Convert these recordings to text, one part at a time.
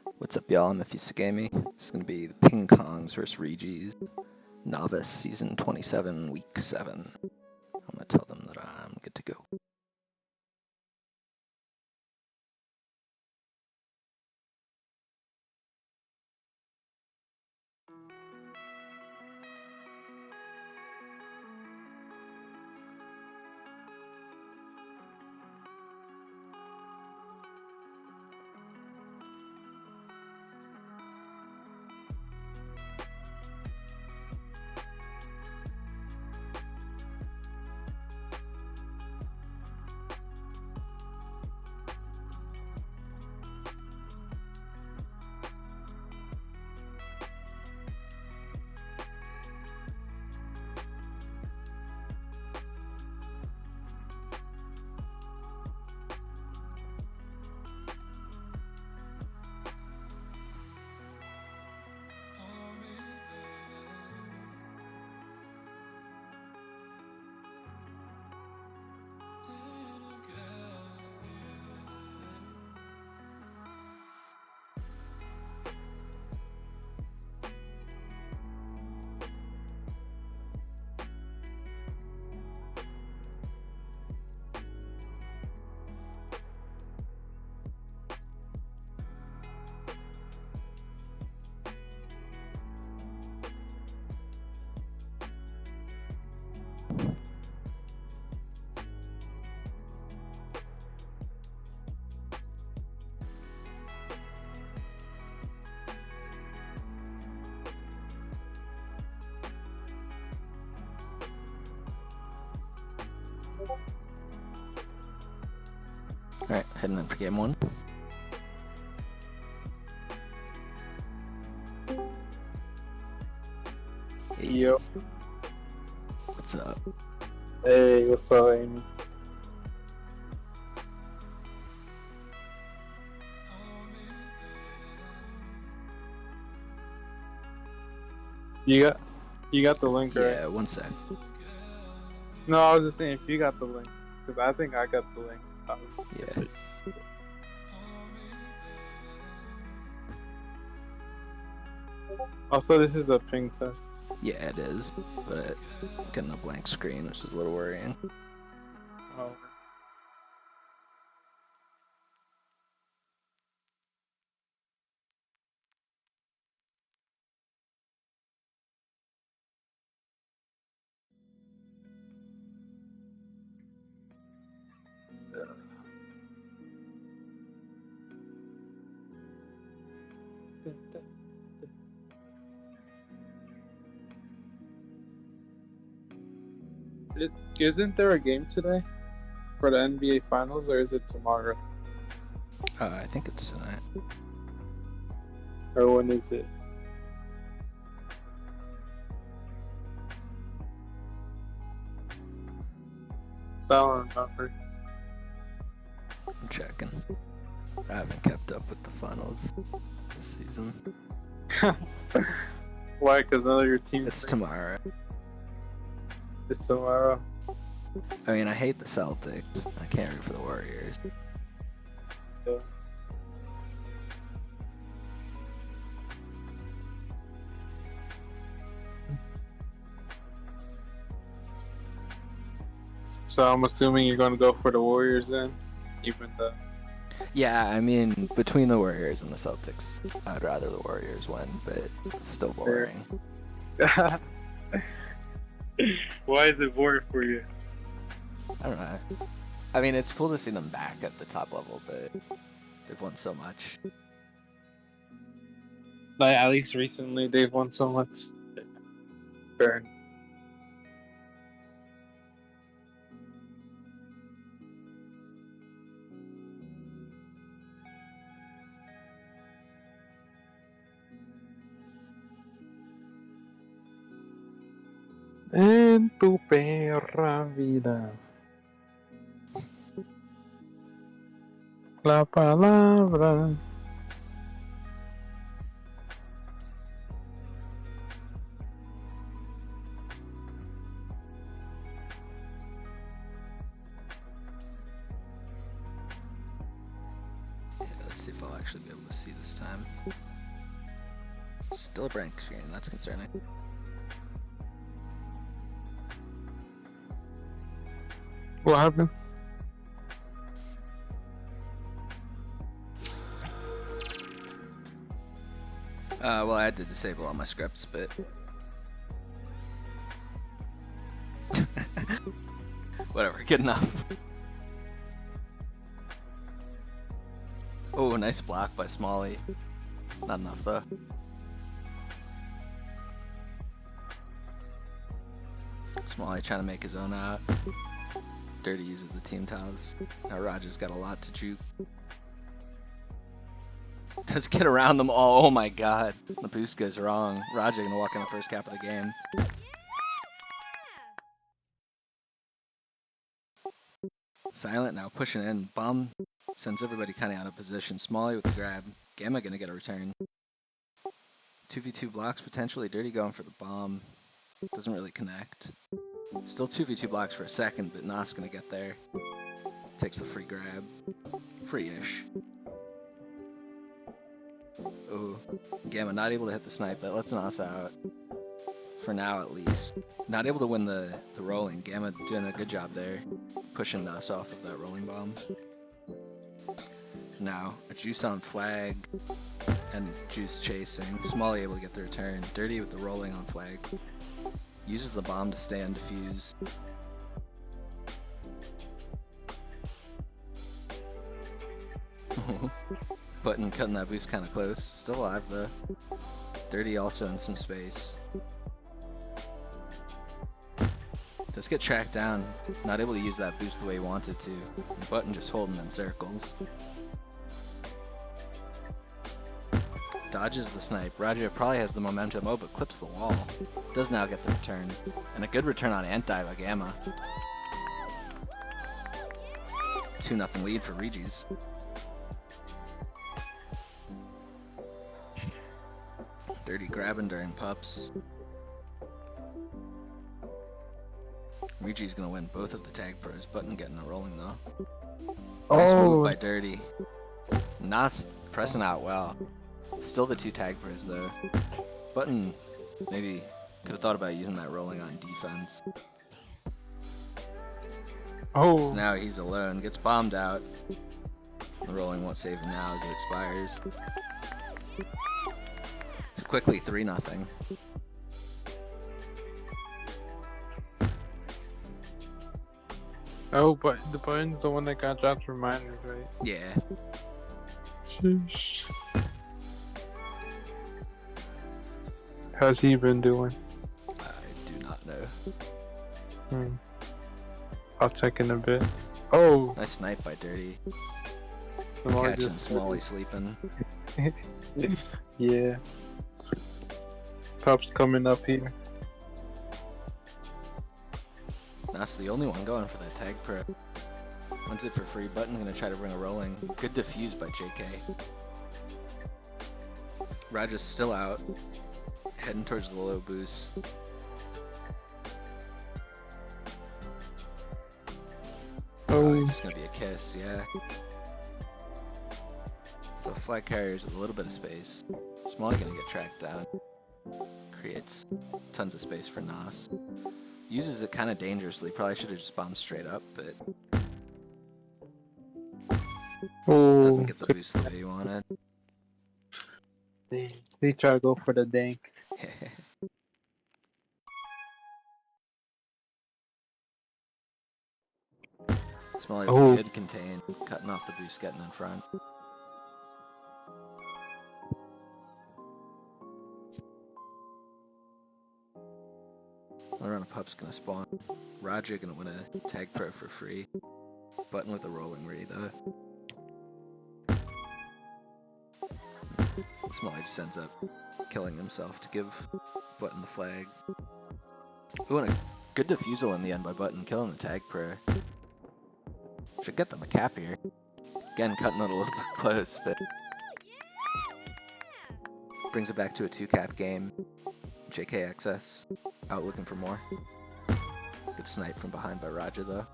What's up, y'all? I'm Ifisagami. This is going to be the Ping Kongs versus REE Novice Season 27, Week 7. I'm going to tell them that I'm good to go. Alright, heading in for game 1. Yo. What's up? Hey, what's up, Amy? You got the link, right? Yeah, one sec. No, I was just saying if you got the link, because I think I got the link. Yeah. Also, this is a ping test. Yeah, it is, but getting a blank screen, which is a little worrying. Oh. Isn't there a game today for the NBA Finals, or is it tomorrow? I think it's tonight. Or when is it? I don't remember. I'm checking. I haven't kept up with the finals this season. Why? Because none of your teams. It's tomorrow. It's tomorrow. I mean, I hate the Celtics. I can't root for the Warriors. Yeah. So I'm assuming you're going to go for the Warriors then, even though. Yeah, I mean, between the Warriors and the Celtics, I'd rather the Warriors win, but it's still boring. Why is it boring for you? I don't know. I mean, it's cool to see them back at the top level, but they've won so much. Like, at least recently, they've won so much. Fair. En tu perra vida. La palabra. Let's see if I'll actually be able to see this time. Still a blank screen, that's concerning. What happened? Well, I had to disable all my scripts, but whatever, good enough. Oh, nice block by Smalley. Not enough though. Smalley trying to make his own out. Dirty uses the team tiles. Now Roger's got a lot to juke. Does get around them all. Oh my god. The boost goes wrong. Roger gonna walk in the first cap of the game. Silent now pushing in. Bomb sends everybody kind of out of position. Smalley with the grab. Gamma gonna get a return. 2v2 blocks potentially. Dirty going for the bomb. Doesn't really connect. Still 2v2 blocks for a second, but Nas gonna get there. Takes the free grab. Free-ish. Oh, Gamma not able to hit the snipe. That lets Nas out. For now, at least. Not able to win the rolling. Gamma doing a good job there. Pushing Nas off of that rolling bomb. Now, a Juice on flag. And Juice chasing. Smalley able to get the return. Dirty with the rolling on flag. Uses the bomb to stay undefused. Button cutting that boost kind of close. Still alive though. Dirty also in some space. Does get tracked down. Not able to use that boost the way he wanted to. Button just holding in circles. Dodges the snipe. Roger probably has the momentum. Oh, but clips the wall. Does now get the return. And a good return on anti by Gamma. 2-0 lead for Regis. Dirty grabbing during pups. Regis gonna win both of the tag pros. Button getting a rolling though. Nice move by Dirty. Nas pressing out well. Still the 2 tag pros though. Button maybe could have thought about using that rolling on defense. Oh. So now he's alone. Gets bombed out. The rolling won't save him now as it expires. So quickly 3-0. Oh, but the button's the one that got dropped from minors, right? Yeah. Sheesh. How's he been doing? I do not know. I'll check in a bit. Oh! Nice snipe by Dirty. Smalley Catching just Smalley sleeping. Yeah. Pups coming up here. That's the only one going for that tag pro. Wins it for free. Button gonna try to bring a rolling. Good defuse by JK. Roger's still out. Heading towards the low boost. Oh, Just gonna be a kiss, yeah. The flag carriers with a little bit of space. Smalley gonna get tracked down. Creates tons of space for Nas. Uses it kind of dangerously. Probably should have just bombed straight up, but doesn't get the boost the way he wanted. They try to go for the dank. Smalley good contain, cutting off the boost, getting in front. Another round of pups gonna spawn. Roger gonna win a tag pro for free. Button with a rolling REE though. Smalley just ends up killing himself to give Button the flag. Ooh, and a good defusal in the end by Button, killing the tag pro. Should get them a cap here. Again, cutting it a little bit close, but brings it back to a 2-cap game. JKXS out looking for more. Good snipe from behind by Roger though.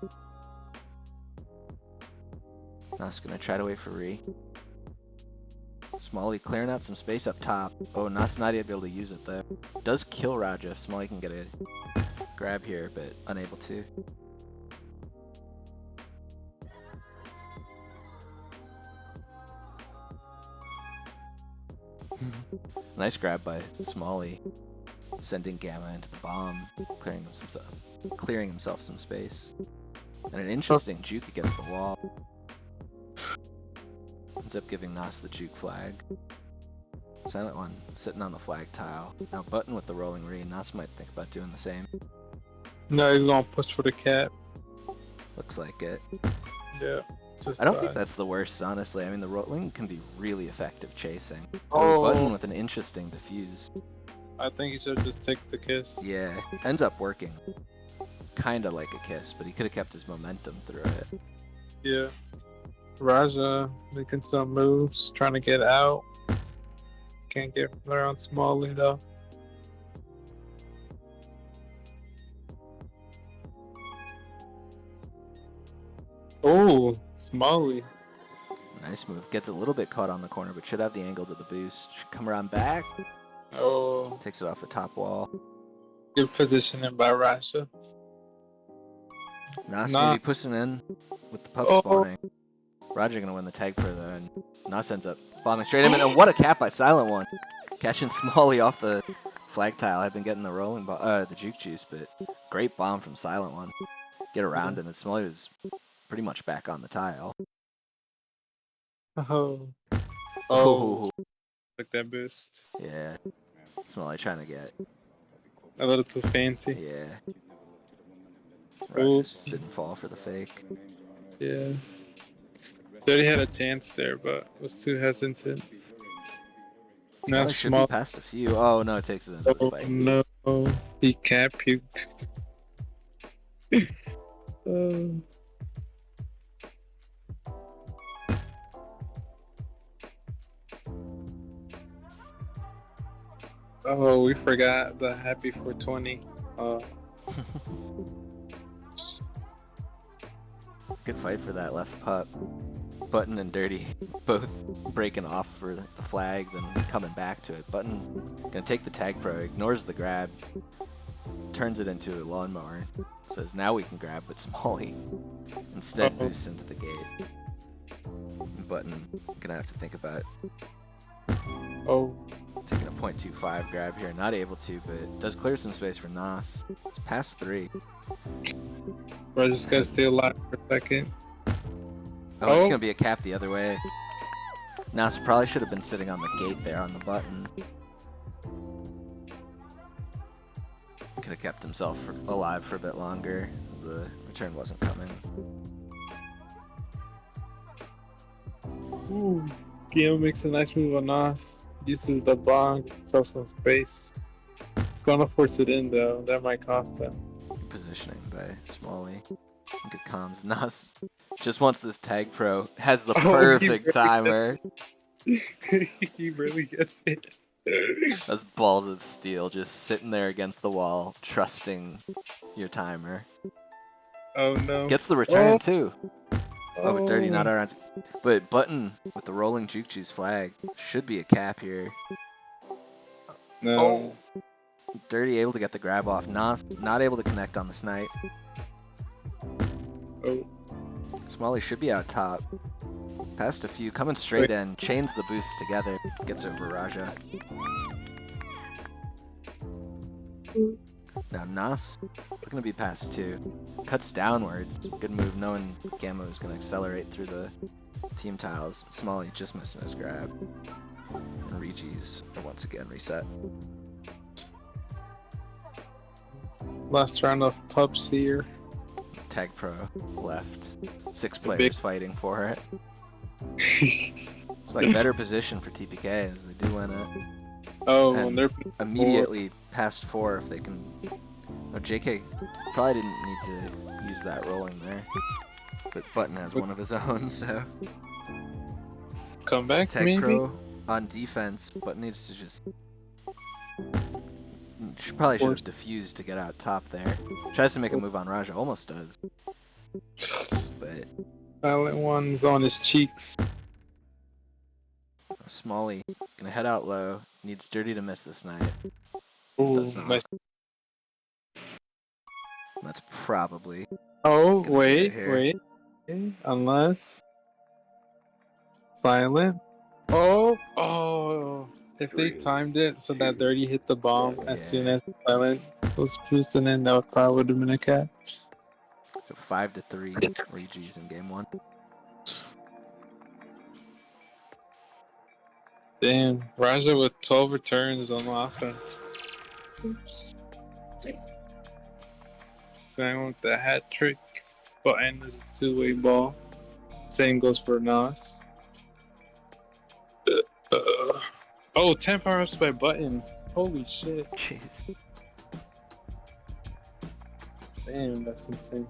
Nas gonna try to wait for REE. Smalley clearing out some space up top. Oh, Nas not able to use it though. Does kill Raja if Smalley can get a grab here, but unable to. Nice grab by Smalley, sending Gamma into the bomb, clearing himself some space. And an interesting juke against the wall. Ends up giving Nas the juke flag. Silent One sitting on the flag tile. Now Button with the rolling REE. Nas might think about doing the same. No, he's gonna push for the cap. Looks like it. Yeah. Just I don't think that's the worst, honestly. I mean, the rolling can be really effective chasing. Oh. Button with an interesting diffuse. I think he should just take the kiss. Yeah, ends up working. Kinda like a kiss, but he could have kept his momentum through it. Yeah. Raja making some moves, trying to get out. Can't get around Smalley though. Oh, Smalley. Nice move. Gets a little bit caught on the corner, but should have the angle to the boost. Should come around back. Oh, Takes it off the top wall. good positioning by Raja. Nas Nah. maybe pushing in with the pup Oh. spawning. Roger gonna win the tag pro though, and Nas ends up bombing straight in. And what a cap by Silent One. Catching Smalley off the flag tile. I've been getting the rolling the juke juice, but great bomb from Silent One. Get around him, and Smalley was pretty much back on the tile. Oh. Oh. Like that boost. Yeah. Smalley trying to get. A little too fancy. Yeah. Oops. Just didn't fall for the fake. Yeah. Dirty had a chance there, but was too hesitant. Now Probably should be Small. past a few. Oh no, it takes it into the Oh spike. no, he cat puked. Oh. Oh, we forgot the happy 420. Good fight for that left pup. Button and Dirty both breaking off for the flag, then coming back to it. Button gonna take the tag pro, ignores the grab, turns it into a lawnmower. Says now we can grab, but Smalley instead boosts into the gate. Button gonna have to think about Oh, taking a .25 grab here. Not able to, but does clear some space for Nas. It's past 3. bro, just gotta stay alive for a second. Oh, it's Oh. gonna be a cap the other way. Nas probably should have been sitting on the gate there on the button. Could have kept himself alive for a bit longer. The return wasn't coming. Ooh, Gil makes a nice move on Nas. Uses the bomb, self some space. It's gonna force it in though. That might cost him. Good positioning by Smalley. Good comms. Nas just wants this tag pro. Has the Oh, he perfect really timer. He really gets it. Those balls of steel just sitting there against the wall, trusting your timer. Oh no. Gets the return Oh. too. Oh, but Dirty not around. But Button with the rolling juke juice flag should be a cap here. No. Oh. Dirty able to get the grab off. Nas not able to connect on the snipe. Oh. Smalley should be out top. Past a few, coming straight in, chains the boosts together, gets over Raja. Now Nas looking to be past 2. Cuts downwards. Good move knowing Gamma was going to accelerate through the team tiles. Smalley just missing his grab. And Regi's are once again reset. Last round of pubs here. Tag pro left. 6 players fighting for it. It's like better position for TPK as they do win it. Oh, And and they're immediately past 4 if they can. Oh, JK probably didn't need to use that rolling there. But Button has one of his own, so. come back Tag maybe. pro on defense, Button needs to just. Probably should have diffused to get out top there. Tries to make a move on Raja, almost does. But Silent One's on his cheeks. Smalley gonna head out low. Needs Dirty to miss this night. Ooh, Does not. nice. That's probably. Oh, gonna be it wait, here. wait. Okay, unless. Silent. Oh. If they timed it so that Dirty hit the bomb as soon as Silent was boosting in, that probably would have been a catch. So 5-3 REGs in game 1. Damn, Raja with 12 returns on offense. Silent with the hat trick. Button is a two-way ball. Same goes for Nas. Oh, 10 power-ups by Button. Holy shit. Jeez. Damn, that's insane.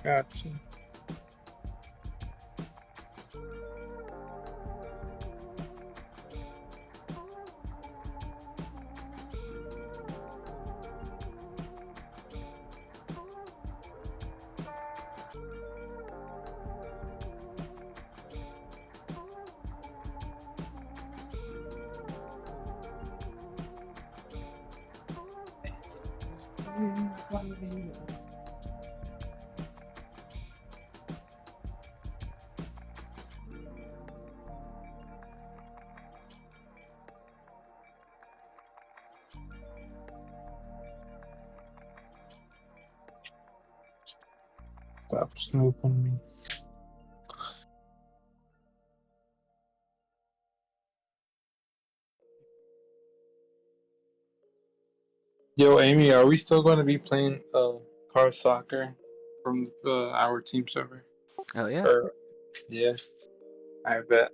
Gotcha. Stop snooping me. Yo, Amy, are we still going to be playing car soccer from our team server? Oh yeah. Yeah, I bet.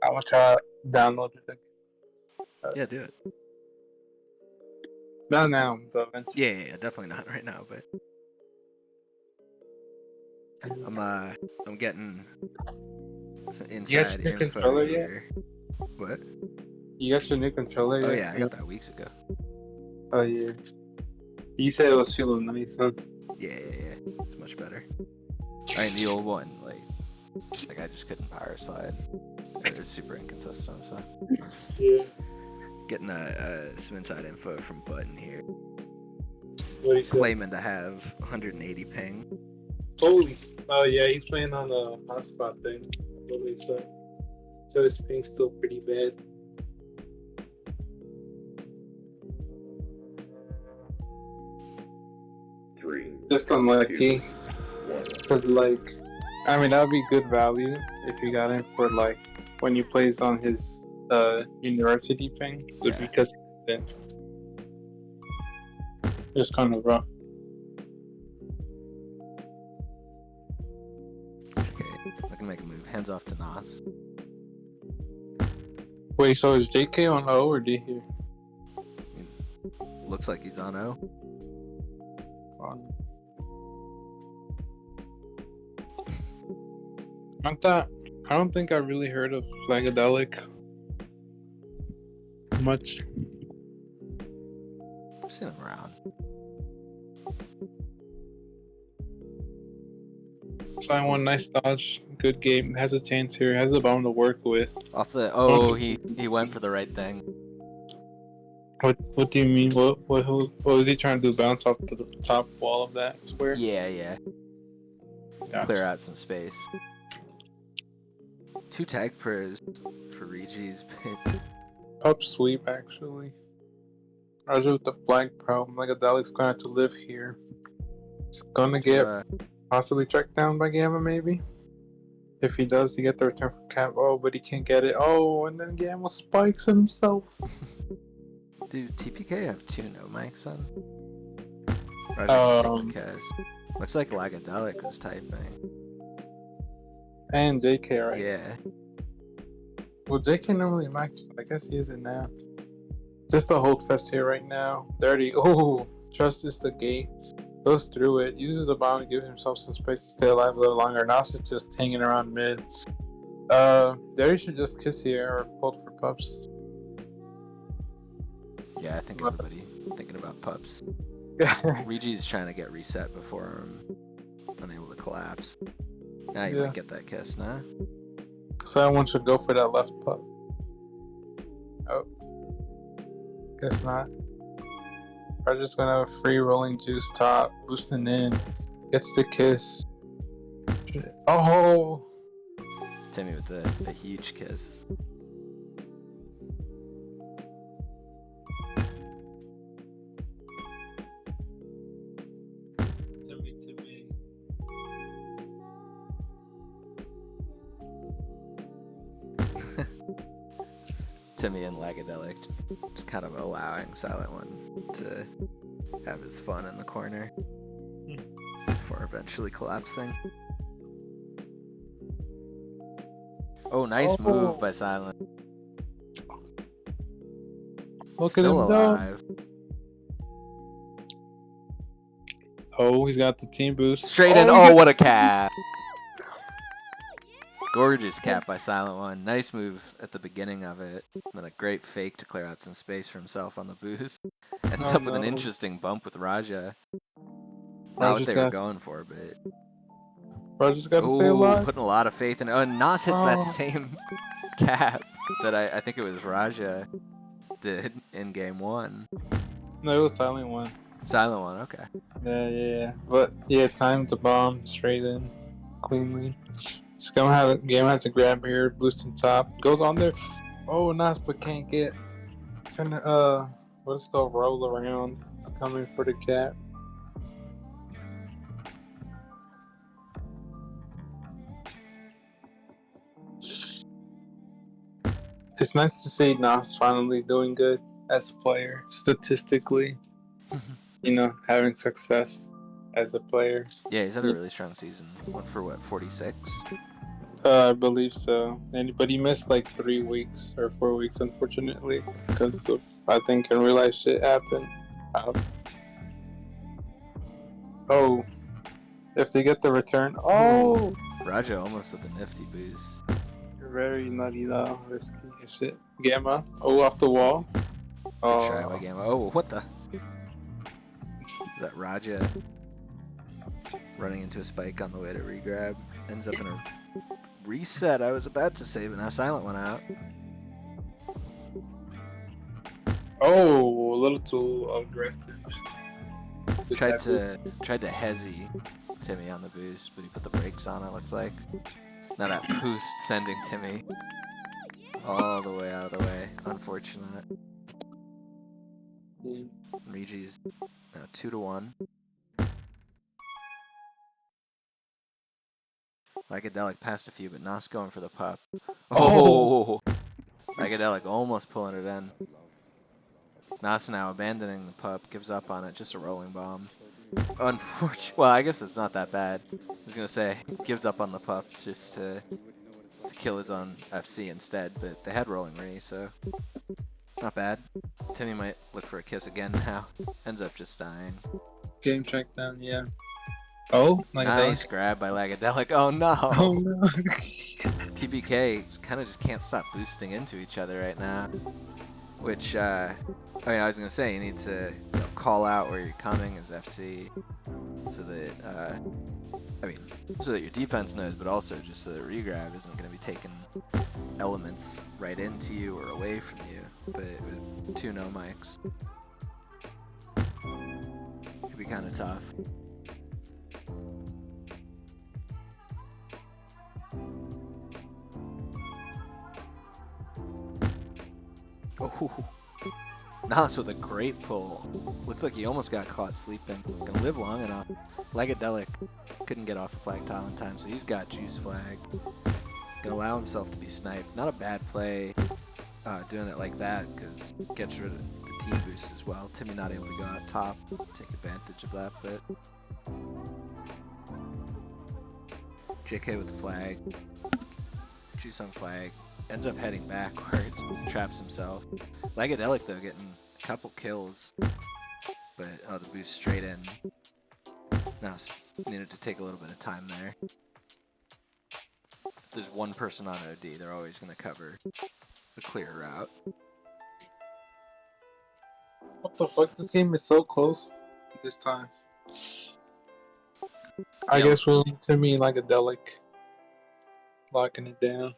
I will try to download it. Yeah, do it. Not now, but eventually. Yeah, definitely not right now, but I'm getting some inside new info controller here. What? You got your new controller yet? Oh yeah, I got that weeks ago. Oh yeah. You said it was feeling nice, huh? Yeah. It's much better. I mean, the old one, like I just couldn't power slide. It was super inconsistent, so. Yeah. Getting some inside info from Button here. What do you say? Claiming to have 180 ping. Holy. Oh yeah, he's playing on the hotspot thing. Holy shit. So his ping's still pretty bad. Just unlucky. Because, like, I mean, that would be good value if you got him for, like, when he plays on his university ping. Yeah. Because it's just kind of rough. Okay, I can make a move. Hands off to Nas. Wait, so is JK on O or D here? Looks like he's on O. Fun. I don't think I really heard of Flagadelic much. seen him around. Silent one, nice dodge. Good game. Has a chance here. Has a bomb to work with. Off the oh, he went for the right thing. What do you mean? What was he trying to do? Bounce off to the top wall of that square? Yeah. Gotcha. Clear out some space. 2 tag pros for Regi's. Up sweep actually. Raja with the flag pro. Megadelic's gonna have to live here. It's gonna get possibly tracked down by Gamma maybe. If he does, he get the return for Cap. Oh, but he can't get it. Oh, and then Gamma spikes himself. Dude, TPK have 2 no mics on. TPK. Looks like Lagadelic was typing. And JK, right? Yeah. Well, JK normally mics, but I guess he isn't now. Just a hold fest here right now. Dirty. Oh, trust is the gate. Goes through it. Uses the bomb to give himself some space to stay alive a little longer. Now it's just hanging around mid. Dirty should just kiss here or hold for pups. Yeah, I think everybody thinking about pups. Regi's trying to get reset before I'm unable to collapse. Now you might get that kiss, nah? Someone should go for that left pup. Oh. Guess not. We're just gonna have a free rolling juice top, boosting in. Gets the kiss. Oh! Timmy with the huge kiss. Timmy and Lagadelic just kind of allowing Silent One to have his fun in the corner before eventually collapsing. Oh, nice move by Silent. Look Still at him alive. Oh, he's got the team boost. Straight in. Oh, what a cap. Gorgeous cap by Silent One. Nice move at the beginning of it. Then a great fake to clear out some space for himself on the boost. Ends up with an interesting bump with Raja. Not what they were going for, but... Raja's got to stay alive. Putting a lot of faith in it. Oh, and Nas hits that same cap that I think it was Raja did in game 1. No, it was Silent One. Silent One, okay. Yeah. But, yeah, time to bomb straight in. Cleanly. Game has a grab here, boosting top. Goes on there. Oh, nice, but can't get. Turn it, what's it called? Roll around. It's coming for the cap. It's nice to see Nas finally doing good as a player, statistically. Having success as a player. Yeah, he's had a really strong season. Went for what, 46? I believe so. But he missed like 3 weeks or 4 weeks, unfortunately, because of, I think, in real life shit happened. Oh, if they get the return. Oh! Raja almost with a nifty boost. You're very nutty though, risky as shit. Gamma. Oh, off the wall. Oh. Try by Gamma. Oh, what the? Is that Raja running into a spike on the way to regrab? Ends up in a reset. I was about to say, but now Silent went out. Oh, a little too aggressive. Tried to hezzy Timmy on the boost, but he put the brakes on, it looks like. Now that boost sending Timmy all the way out of the way. Unfortunate. Regi's now 2-1. Lagadelic passed a few, but Nas going for the pup. Oh! Lagadelic almost pulling it in. Nas now abandoning the pup, gives up on it, just a rolling bomb. Unfortunately, well, I guess it's not that bad. I was gonna say, gives up on the pup just to kill his own FC instead, but they had rolling REE, so not bad. Timmy might look for a kiss again now. Ends up just dying. Game check down, yeah. Oh, nice grab by Lagadelic. Oh no! Oh no! TPK kind of just can't stop boosting into each other right now. Which, I was gonna say, you need to call out where you're coming as FC, so that so that your defense knows, but also just so that regrab isn't going to be taking elements right into you or away from you. But with 2 no mics, it could be kind of tough. Oh, Novice with a great pull. Looked like he almost got caught sleeping. Gonna live long enough. Legadelic couldn't get off the flag tile in time, so he's got juice flag. Gonna allow himself to be sniped. Not a bad play doing it like that, because gets rid of the team boost as well. Timmy not able to go out top, take advantage of that bit. JK with the flag. Juice on flag. Ends up heading backwards. Traps himself. Legadelic though getting a couple kills. But the boost straight in. Now needed to take a little bit of time there. If there's one person on OD, they're always going to cover the clear route. What the fuck? This game is so close this time. I guess we'll need Timmy and Legadelic locking it down.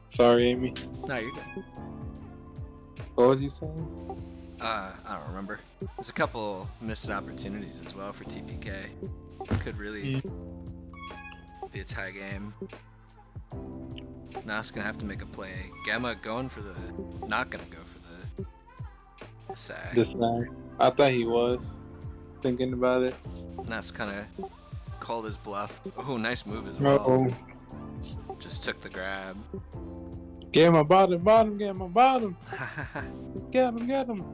Sorry, Amy. No, you're good. What was you saying? I don't remember. There's a couple missed opportunities as well for TPK. Could really be a tie game. Nas gonna have to make a play. Gamma going for the... not gonna go for the sag. The sag. I thought he was thinking about it. Nas kind of called his bluff. Oh, nice move as well. Just took the grab. Get my bottom, get my bottom. Get him.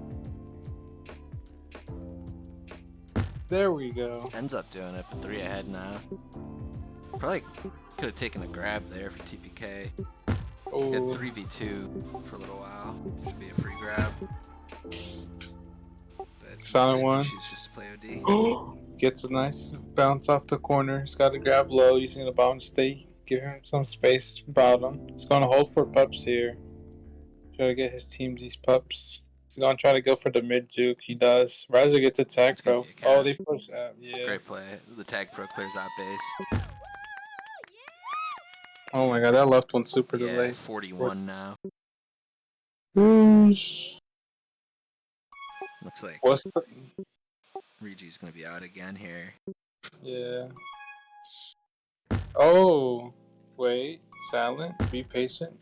There we go. Ends up doing it, but 3 ahead now. Probably could have taken a grab there for TPK. Oh. Had 3v2 for a little while. Should be a free grab. But Silent one. She's just to play OD. Gets a nice bounce off the corner. He's got to grab low using the bounce stay. Give him some space bottom. He's going to hold for pups here. Try to get his team these pups. He's going to try to go for the mid juke. He does. Riser gets a tag pro. Oh, they push out. Yeah. Great play. The tag pro clears out base. Oh my god, that left one super delayed. 41 now. Whoosh. Looks like What's the... Regi's going to be out again here. Yeah. Oh, wait. Silent. Be patient.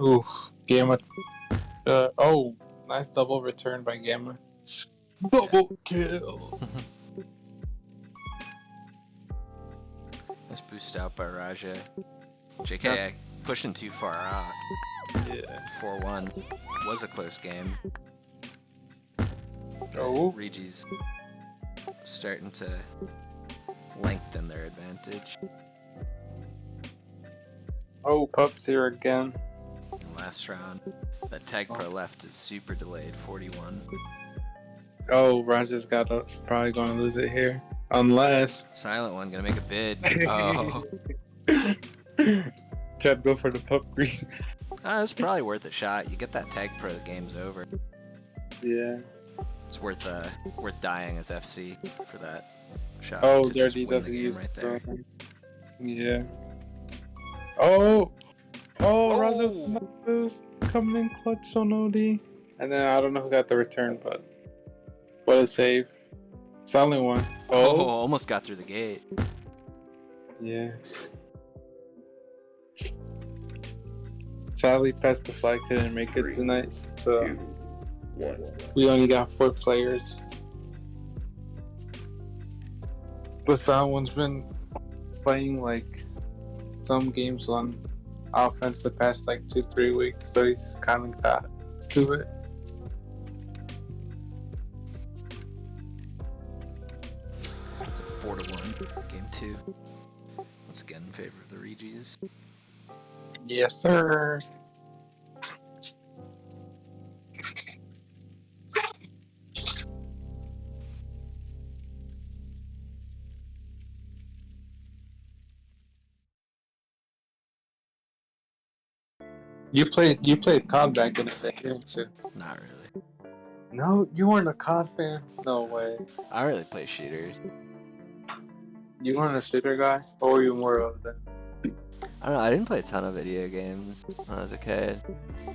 Oof. Gamma. Oh, nice double return by Gamma. Double kill. Nice boost out by Raja. JK pushing too far out. Yeah. 4-1. Was a close game. Oh. Regi's starting to lengthen their advantage. Oh, pups here again. Last round. That tag pro left is super delayed. 41. Oh, Raja's probably going to lose it here. Unless... Silent one gonna make a bid. Oh. Try to go for the pup green. It's probably worth a shot. You get that tag pro, the game's over. Yeah. It's worth dying as FC for that shot. Oh, there he doesn't use right there. Yeah. Oh, Raja boost coming in clutch on OD. And then I don't know who got the return, but what a save. Silent one. Oh, almost got through the gate. Yeah. Sadly, Past the Flag couldn't make it tonight, so we only got 4 players. But Silent been playing like some games on offense the past like 2-3 weeks, so he's kind of got to it. It's a 4-1. Game 2. Once again in favor of the Regis. Yes, sir. You played COD back in the day, didn't you? Not really. No, you weren't a COD fan. No way. I don't really play shooters. You weren't a shooter guy, or were you more of that? I don't know. I didn't play a ton of video games when I was a kid.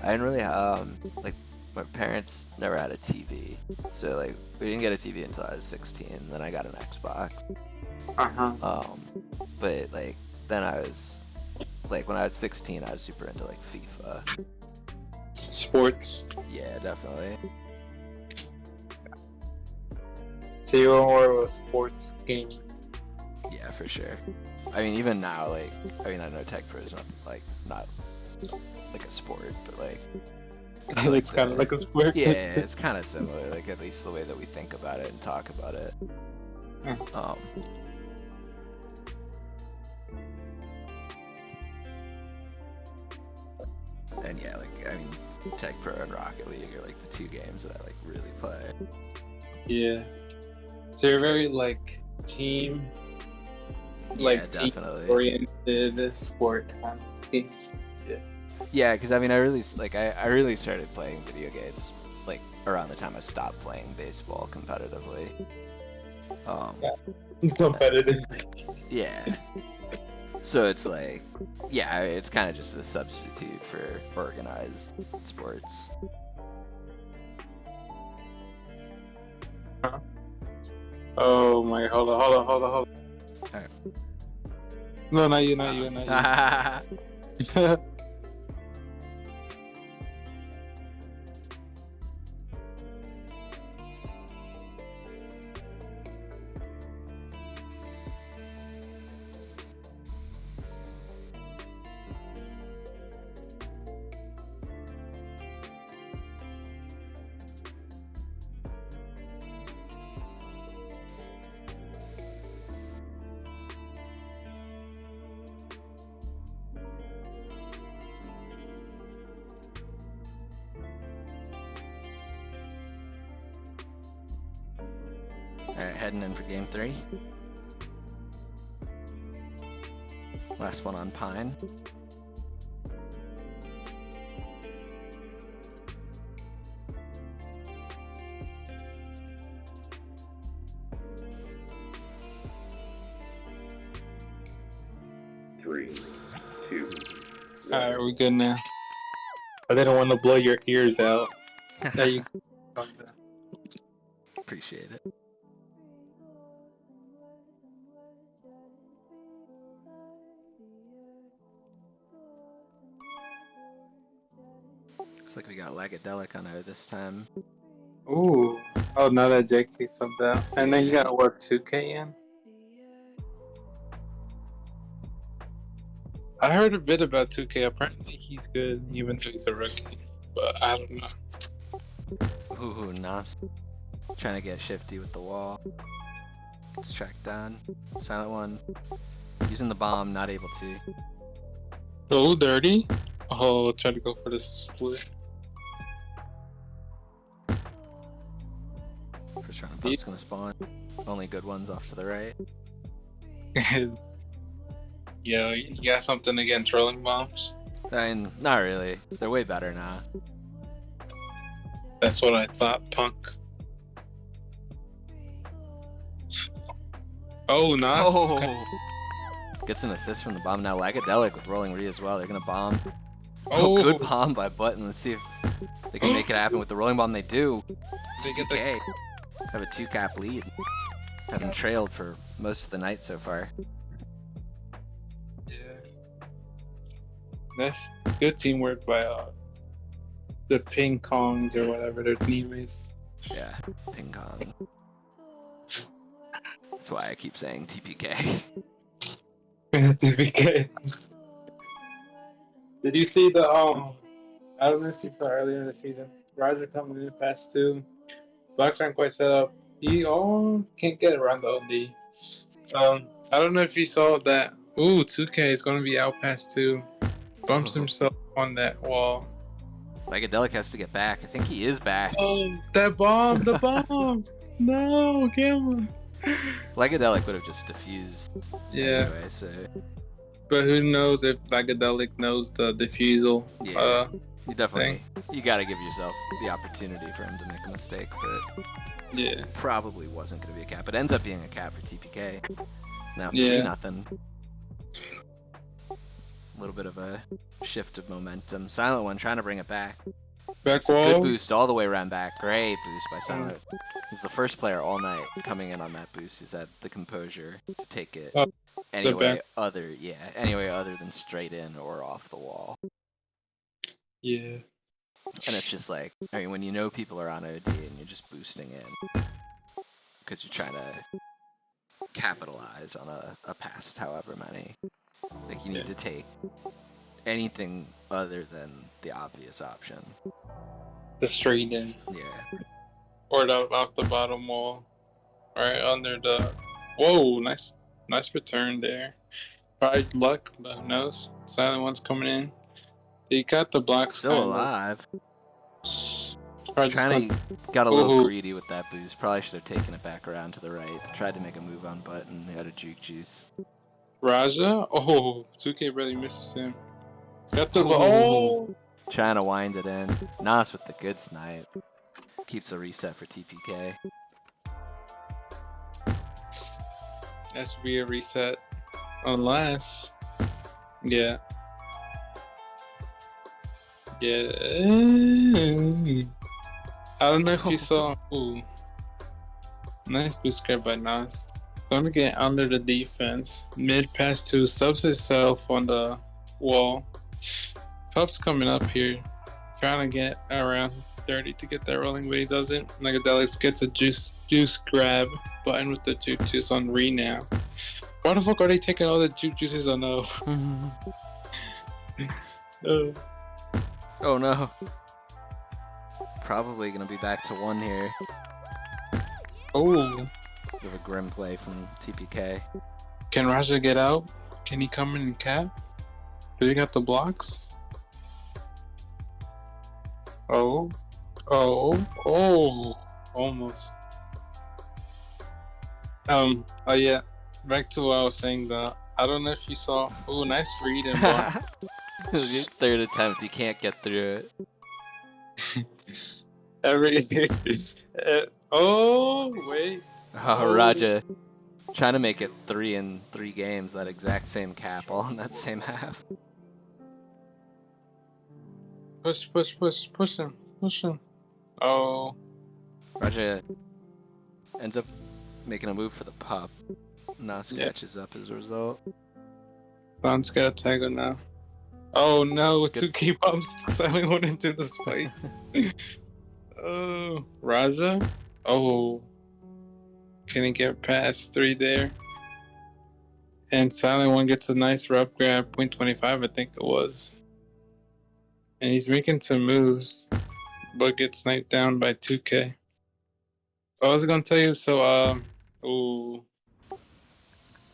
I didn't really like my parents never had a TV, so like we didn't get a TV until I was 16. Then I got an Xbox. But like then I was like when I was 16, I was super into like FIFA. Sports. Yeah, definitely. So you were more of a sports game. Yeah, for sure. I mean, even now, like, I mean, I know Tech Pro is not like a sport, but like, It's kind of like a sport. yeah, it's kind of similar. Like at least the way that we think about it and talk about it. And yeah, like I mean, Tech Pro and Rocket League are like the two games that I like really play. Yeah. So you're very like team, Yeah, definitely. oriented sport kind of games. Yeah. Yeah, because I mean, I really started playing video games like around the time I stopped playing baseball competitively. Competitive. Yeah. So it's like, yeah, it's kind of just a substitute for organized sports. Oh my! Hold on. Alright. No, not you. Alright, heading in for game 3. Last one on Pine. Three, two. Alright, we're good now. I didn't want to blow your ears out. There you go. Appreciate it. Looks like we got Lagadelic on there this time. Ooh. Oh, now that JK subbed out. And then you got what, 2K in? I heard a bit about 2K. Apparently he's good, even though he's a rookie. But I don't know. Ooh, Nas. Trying to get shifty with the wall. It's tracked down. Silent one. Using the bomb, not able to. Oh, dirty. Oh, try to go for the split. First round of pump's gonna spawn. Only good ones off to the right. Yo, you got something against rolling bombs? I mean, not really. They're way better now. That's what I thought, punk. Oh, nice. Oh! Gets an assist from the bomb. Now Lagadelic with rolling REE as well. They're gonna bomb. Oh, good bomb by Button. Let's see if they can make it happen with the rolling bomb. They do. They get the... TPK have a 2-cap lead. Haven't trailed for most of the night so far. Yeah. That's good teamwork by the ping kongs or whatever their name is. Yeah, ping pong. That's why I keep saying TPK. TPK. Did you see the I don't know if you saw earlier in the season. Roger coming in past 2. Blocks aren't quite set up. He can't get around the OD. I don't know if you saw that. Ooh, 2K is gonna be out past 2. Bumps himself on that wall. Lagadelic has to get back. I think he is back. Oh, that bomb! The bomb! No, Gamma. Lagadelic would have just diffused. Yeah. Anyway, so But who knows if Psychedelic knows the diffusal Yeah, you definitely thing. you gotta give yourself the opportunity for him to make a mistake, but Yeah. probably wasn't gonna be a cap. It ends up being a cap for TPK. Now Yeah. 3-0. A little bit of a shift of momentum. Silent One trying to bring it back. Back It's a good wall. boost all the way around back. Great boost by Silent. He's the first player all night coming in on that boost. He's had the composure to take it Oh, any way back. other than straight in or off the wall. Yeah. And it's just like, I mean, when you know people are on OD and you're just boosting in because you're trying to capitalize on a past however many, like you need to take anything other than the obvious option. The straight in. Yeah. Or off the bottom wall. Right under the. Whoa, nice return there. Probably luck, but who knows? Silent One's coming in. He got the blocks Still kind alive. Probably Trying to got a Ooh. little greedy with that boost. Probably should have taken it back around to the right. Tried to make a move on button. He had a juke juice. Raja? Oh, 2K really misses him. Got the. Ooh. Oh! Trying to wind it in. Nas with the good snipe. Keeps a reset for TPK. That should be a reset. Unless. Yeah. Yeah. I don't know if you saw. Ooh. Nice boost grab by Nas. Gonna get under the defense. Mid pass to subs itself on the wall. Pup's coming up here. Trying to get around 30 to get that rolling, but he doesn't. Psychedelics gets a juice grab button with the juke juice on REE now. Why the fuck are they taking all the juke juices on no? Oh no. Probably gonna be back to 1 here. Oh. Bit of a grim play from TPK. Can Raja get out? Can he come in and cap? Do he got the blocks? Oh. Almost. Oh yeah. Back to what I was saying though. I don't know if you saw. Oh, nice read and block. Your third attempt, you can't get through it. Oh wait. Oh, Raja trying to make it 3 in 3 games, that exact same cap, all in that same half. Push him. Oh. Raja ends up making a move for the pup. Nas catches up as a result. Bon's got a tag on now. Oh no, 2K bombs suddenly went into the space. Oh, Raja? Oh. Can he get past 3 there? And Silent One gets a nice rub grab, 0.25 I think it was. And he's making some moves, but gets sniped down by 2K. I was gonna tell you, so ooh,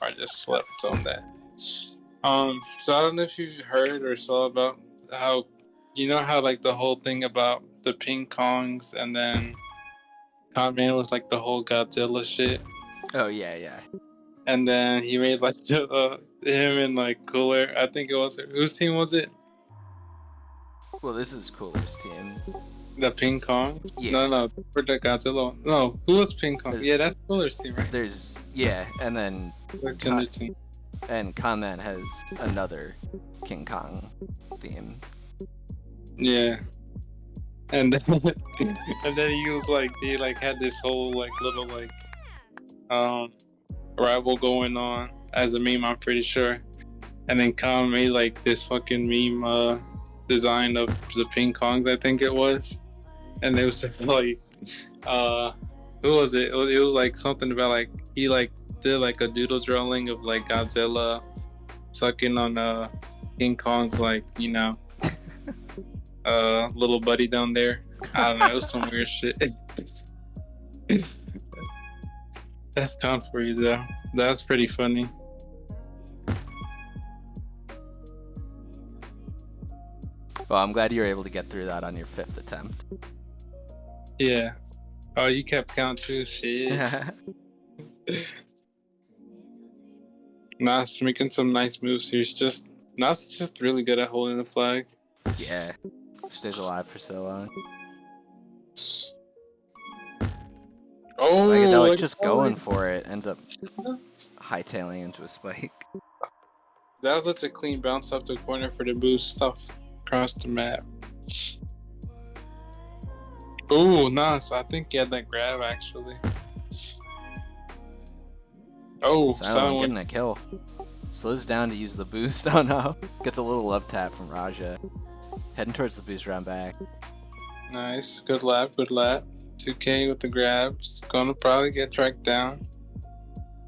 I just slept on that. So I don't know if you've heard or saw about how, you know how like the whole thing about the ping kongs and then Conman was like the whole Godzilla shit. Oh yeah. And then he made like him and like Cooler. I think it was, whose team was it? Well, this is Cooler's team. The ping Kong? Yeah. No, for the Godzilla. No, who was ping Kong? Yeah, that's Cooler's team, right? And then Team. And Conman has another King Kong theme. Yeah. And then, and then he was like, they like had this whole like little like rival going on as a meme, I'm pretty sure. And then Kong made like this fucking meme design of the ping Kongs, I think it was. And it was just like who was it? It was like something about like he like did like a doodle drawing of like Godzilla sucking on King Kong's like, you know, little buddy down there. I don't know, it was some weird shit. That's Kong for you though. That's pretty funny. Well, I'm glad you were able to get through that on your 5th attempt. Yeah. Oh, you kept count too. Shit. Nas making some nice moves here. Nas just really good at holding the flag. Yeah. Stays alive for so long. Oh, Psychedelic like just going for it. Ends up hightailing into a spike. that was such a clean bounce up the corner for the boost stuff across the map. Oh, Nas, I think he had that grab actually. Oh, Silent getting a kill. Slows down to use the boost. Oh no. Gets a little love tap from Raja. Heading towards the boost round back. Nice. Good lap, good lap. 2K with the grabs. Gonna probably get tracked down.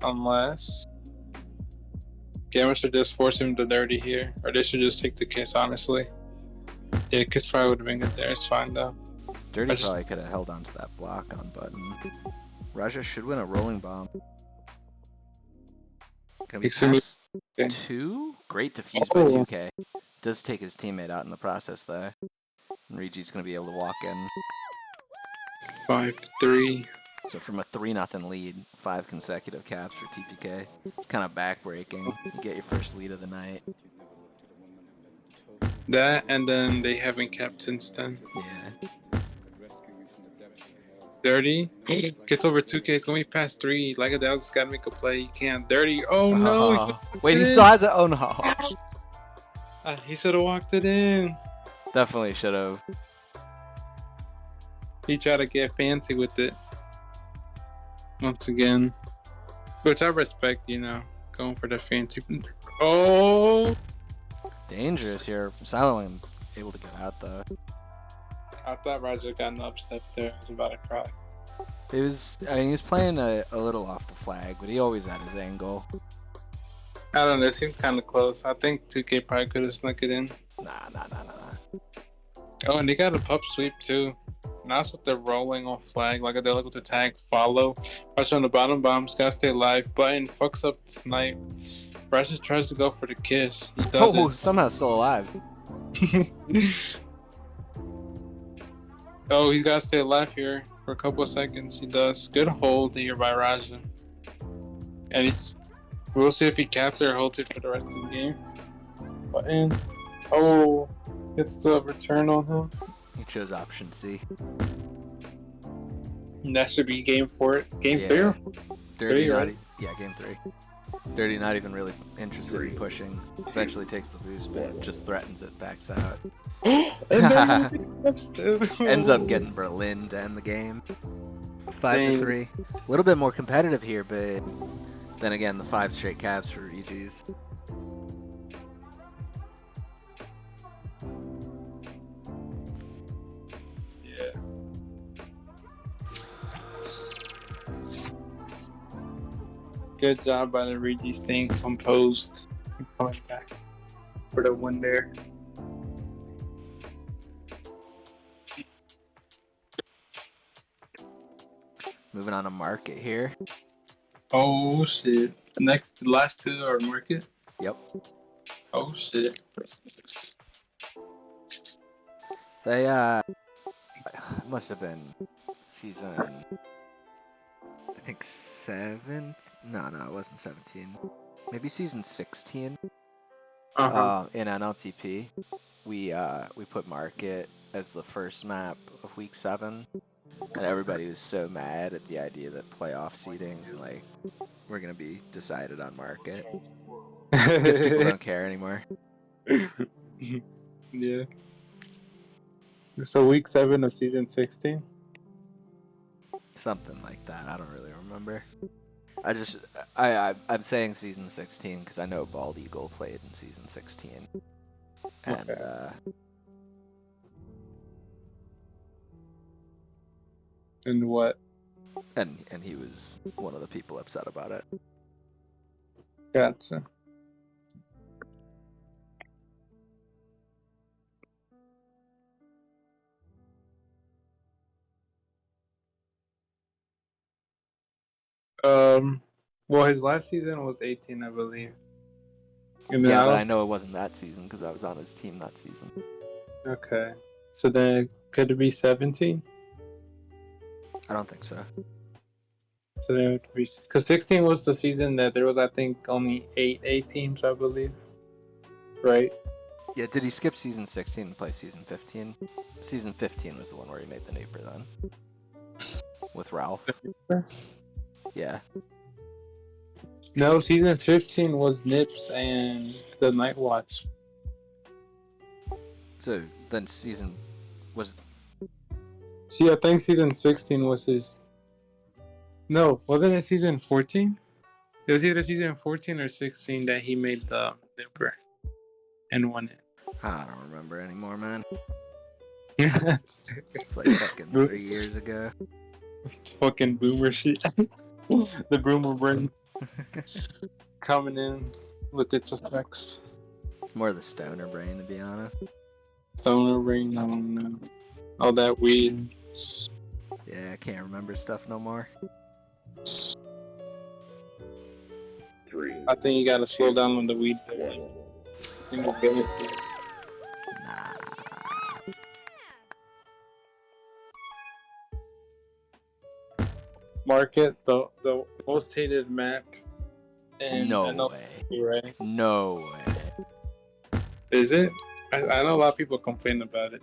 Unless gamers should just force him to dirty here. Or they should just take the kiss, honestly. Yeah, kiss probably would have been good there. It's fine though. Dirty probably could have held onto that block on button. Raja should win a rolling bomb. Gonna be pass 2? Great defuse by 2K. Does take his teammate out in the process though. And Regi's gonna be able to walk in. 5-3. So from a 3-0 lead, 5 consecutive caps for TPK. It's kind of backbreaking. You get your first lead of the night. That, and then they haven't capped since then. Yeah. Dirty. Gets over 2K. It's going to be past 3. Like a dog's got to make a play. He can't. Dirty. Oh, no. Wait, he still has it? Oh, no. He should have walked it in. Definitely should have. He tried to get fancy with it. Once again. Which I respect, you know. Going for the fancy. Oh! Dangerous here. Silent able to get out, though. I thought Roger got an upset there. I was about to cry. He was playing a little off the flag, but he always had his angle. I don't know. It seems kind of close. I think 2K probably could have snuck it in. Nah. Oh, and they got a pup sweep, too. That's with the rolling off flag. Like they look with the tag follow. Rush on the bottom bombs. Gotta stay alive. Button fucks up the snipe. Rush just tries to go for the kiss. He doesn't. Oh, somehow still alive. Oh, he's gotta stay alive here for a couple of seconds. He does. Good hold here by Raja. And we'll see if he caps or holds it for the rest of the game. Button. Oh, gets the return on him. He chose option C. And that should be game 4. Game 3 or 4? Dirty, right? Yeah, game 3. Dirty not even really interested in pushing. Eventually takes the boost, but just threatens it, backs out. Ends up getting Berlin to end the game. 5-3. A little bit more competitive here, but then again, the 5 straight caps for EGs. Good job by the Regi staying composed and coming back for the win there. Moving on to market here. Oh shit. The last 2 are market? Yep. Oh shit. They must have been season, I think 7. No, it wasn't 17. Maybe season 16. In nLTP, we put market as the first map of week 7, and everybody was so mad at the idea that playoff seedings and like we're gonna be decided on market. Because people don't care anymore. Yeah. So week 7 of season 16? Something like that. I don't really remember. I'm saying season 16 because I know Bald Eagle played in season 16. And, okay. And what? And he was one of the people upset about it. Gotcha. Well, his last season was 18, I believe. Yeah, but I know it wasn't that season because I was on his team that season. Okay. So then could it be 17? I don't think so. So they would reach, because 16 was the season that there was, I think, only eight teams, I believe. Right? Yeah, did he skip season 16 and play season 15? Season 15 was the one where he made the Naper then. With Ralph. Yeah. No, season 15 was Nips and the Night Watch. So then season was. See, I think season 16 was his. No, wasn't it season 14? It was either season 14 or 16 that he made the Nipper and won it. I don't remember anymore, man. Yeah. It's like fucking 3 years ago. Fucking boomer shit. The boomer brain coming in with its effects. It's more the stoner brain, to be honest. Stoner brain, I don't know. All that weed. Yeah, I can't remember stuff no more. I think you gotta slow down on the weed there. Inability. Nah. Market, the most hated map. And No way. Right? No way. Is it? I know a lot of people complain about it.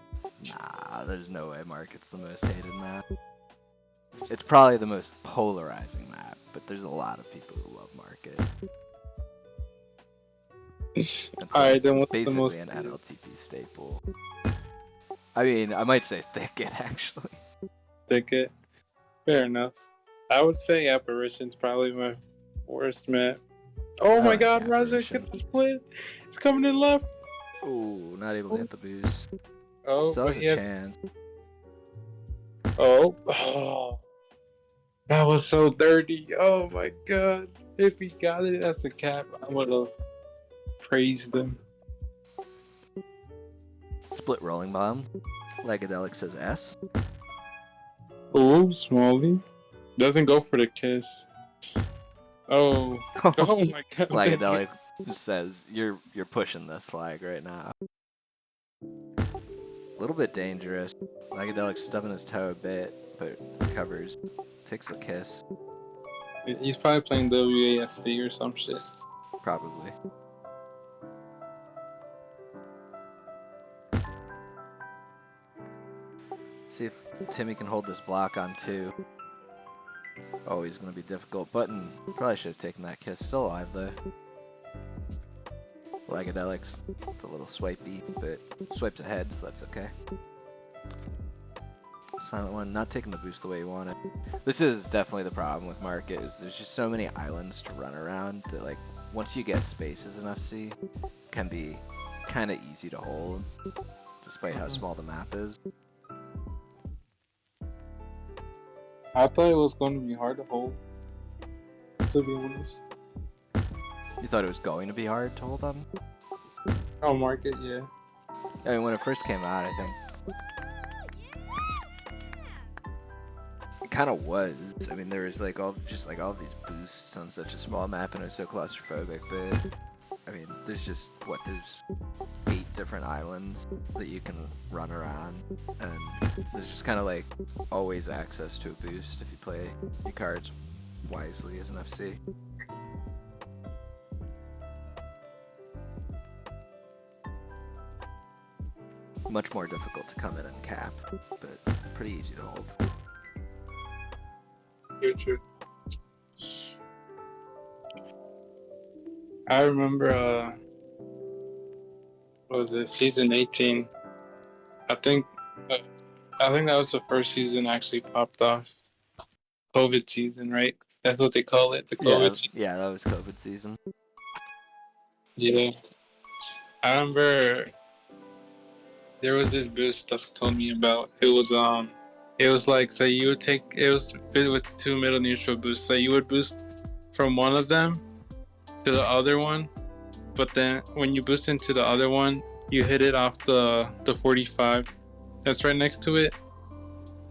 Nah, there's no way Market's the most hated map. It's probably the most polarizing map, but there's a lot of people who love Market. It's Alright, then what's the basically most an nLTP staple. I mean, I might say Thicket, actually. Thicket? Fair enough. I would say Apparition's probably my worst map. Oh my like god, Raja, Apparition. get the split! It's coming in left! Ooh, not able to hit the boost. Oh, Still has but a yeah. chance. Oh, that was so dirty. Oh my god. If he got it as a cap, I would have praised him. Split rolling bomb. Legadelic says S. Oh, Smalley. Doesn't go for the kiss. Oh. Oh my god. Legadelic says you're pushing this flag right now. A little bit dangerous. Legadelic's stubbing his toe a bit, but recovers. Takes the kiss. He's probably playing WASD or some shit. Probably. See if Timmy can hold this block on 2. Oh, he's going to be difficult. Button probably should have taken that kiss. Still alive, though. Legadelic's a little swipey, but swipes ahead, so that's okay. Silent One, not taking the boost the way you want it. This is definitely the problem with Market, is there's just so many islands to run around that, like, once you get spaces enough C, can be kind of easy to hold, despite how small the map is. I thought it was going to be hard to hold, to be honest. You thought it was going to be hard to hold on? Oh, Market, yeah. I mean, when it first came out, I think it kind of was. I mean, there was like all these boosts on such a small map, and it was so claustrophobic. But I mean, there's 8 different islands that you can run around, and there's just kind of like always access to a boost if you play your cards wisely as an FC. Much more difficult to come in and cap, but pretty easy to hold. Very true. I remember, what was it, season 18? I think that was the first season I actually popped off. COVID season, right? That's what they call it, the COVID season. Yeah, that was COVID season. Yeah. I remember there was this boost that told me about. It was like, so you would take, it was with 2 middle neutral boosts. So you would boost from one of them to the other one, but then when you boost into the other one, you hit it off the 45 that's right next to it,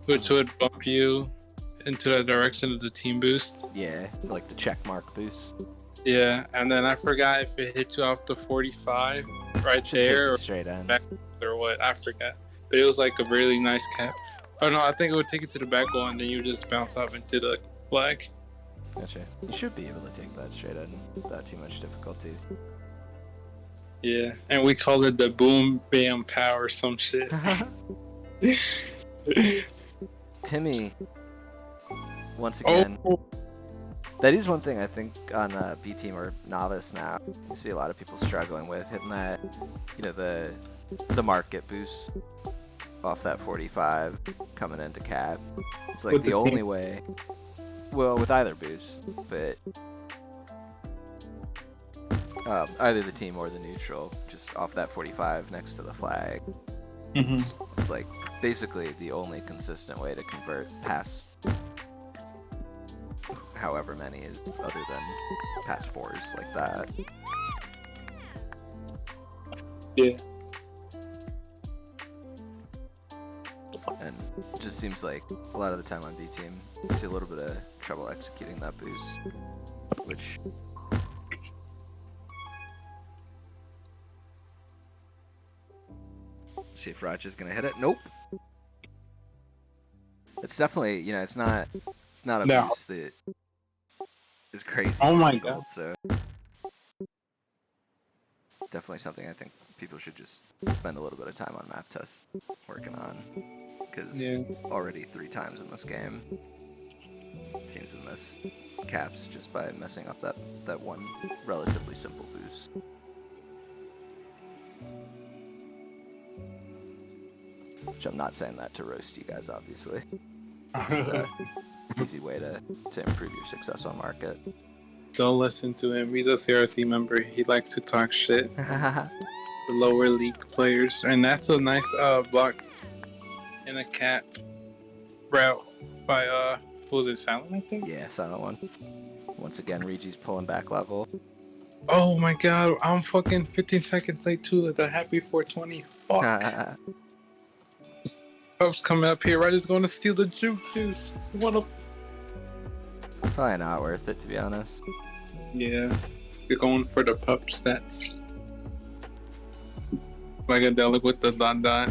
which would bump you into the direction of the team boost. Yeah, like the check mark boost. Yeah, and then I forgot if it hit you off the 45 right there or straight end. back or what, I forgot. But it was like a really nice cap. Oh no, I think it would take you to the back wall and then you just bounce off into the flag. Gotcha. You should be able to take that straight in without too much difficulty. Yeah, and we call it the boom bam power some shit. Timmy, once again, that is one thing I think on B team or Novice now. You see a lot of people struggling with hitting that, you know, the market boost off that 45 coming into cap. It's like With the the only team. way. Well, with either boost, but either the team or the neutral, just off that 45 next to the flag. It's like basically the only consistent way to convert past however many is other than past fours like that. Yeah. And it just seems like a lot of the time on B team, you see a little bit of trouble executing that boost, which see if Raj is gonna hit it. Nope. It's definitely, you know, it's not a No. boost that is crazy. Oh my difficult, God. So definitely something I think people should just spend a little bit of time on map test working on, because already 3 times in this game seems to miss caps just by messing up that one relatively simple boost. Which I'm not saying that to roast you guys, obviously. Just easy way to improve your success on market. Don't listen to him. He's a CRC member. He likes to talk shit. The lower league players, and that's a nice box in a cat route by who was it, Silent, I think? Yeah, silent one. Once again, Regi's pulling back level. Oh my God, I'm fucking 15 seconds late too at the happy 420. Fuck. Pups coming up here. Ryder's going to steal the juice. What a... Probably not worth it, to be honest. Yeah, you're going for the pup stats. Psychedelic with the dot.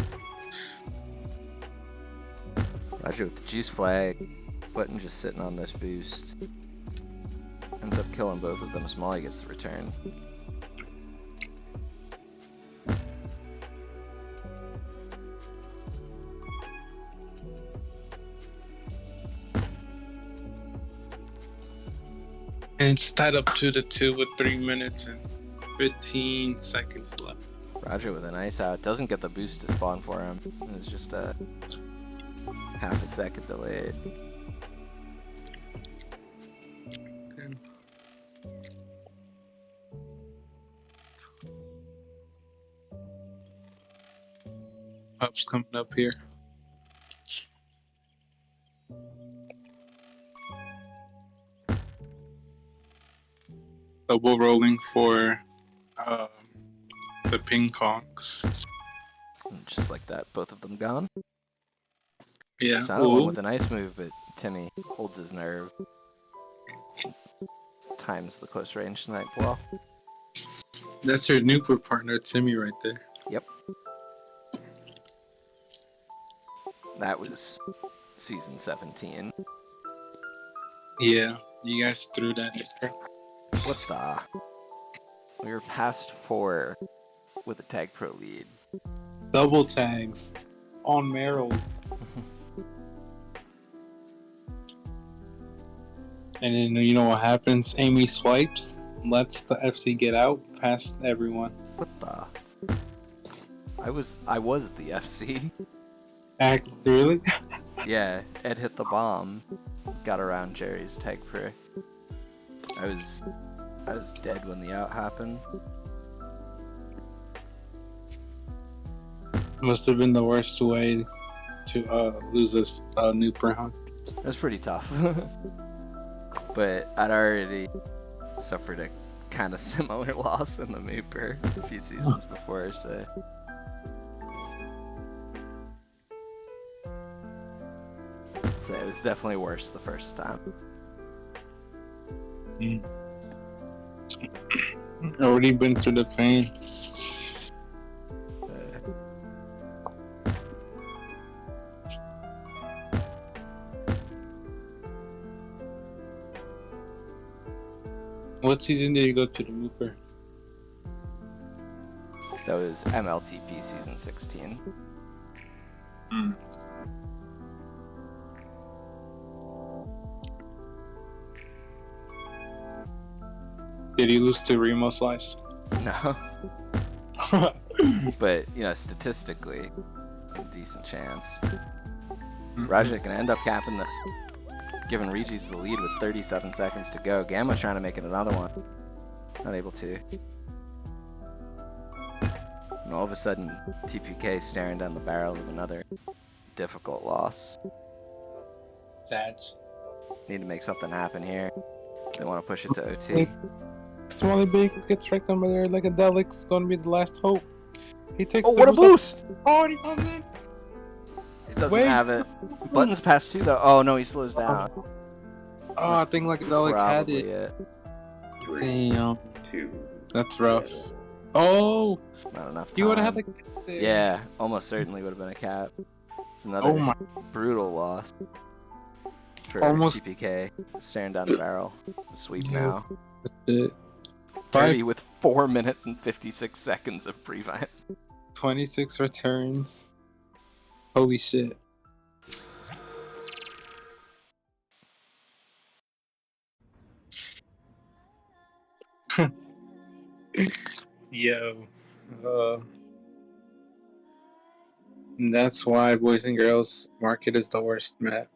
Roger with the juice flag. Button just sitting on this boost. Ends up killing both of them. Smalley gets the return. And it's tied up 2-2 with 3 minutes and 15 seconds left. Roger with a nice out. Doesn't get the boost to spawn for him. It's just a half a second delayed. Pups coming up here. Double rolling for the ping pongs. And just like that, both of them gone. Yeah. Silent one with a nice move, but Timmy holds his nerve. Times the close range snipe well. That's your Nooper partner, Timmy, right there. Yep. That was season 17. Yeah, you guys threw that. What the? We were past 4 with a tag pro lead. Double tags on Merrill. And then you know what happens? Amy swipes, lets the FC get out past everyone. What the? I was the FC. Really? Yeah, Ed hit the bomb. Got around Jerry's tag pro. I was dead when the out happened. Must have been the worst way to lose this Nooper hunt. It was pretty tough. But I'd already suffered a kind of similar loss in the Mooper a few seasons before, so... So it was definitely worse the first time. Already been through the pain. What season did you go to the Looper? That was nLTP season 16. Did he lose to Remo Slice? No. But, you know, statistically, a decent chance. Rajat can end up capping this, giving Regis the lead with 37 seconds to go. Gamma trying to make it another one. Not able to. And all of a sudden, TPK staring down the barrel of another difficult loss. Sad. Need to make something happen here. They want to push it to OT. Smalley Big gets right over there like a Delic's gonna be the last hope. He takes Oh, the what a boost! Oh, he comes in. He doesn't have it. Buttons past 2 though. Oh no, he slows down. Oh, I think like a Delic had Probably it. Three, Damn. 2, That's rough. Oh, Not enough time. you would have had the. Yeah, almost certainly would have been a cap. It's another Oh my. brutal loss for Almost- TPK. Staring down the barrel. The sweep Yes. now. Shit. 30 with 4 minutes and 56 seconds of prevent. 26 returns. Holy shit. Yo. And that's why Boys and Girls Market is the worst map.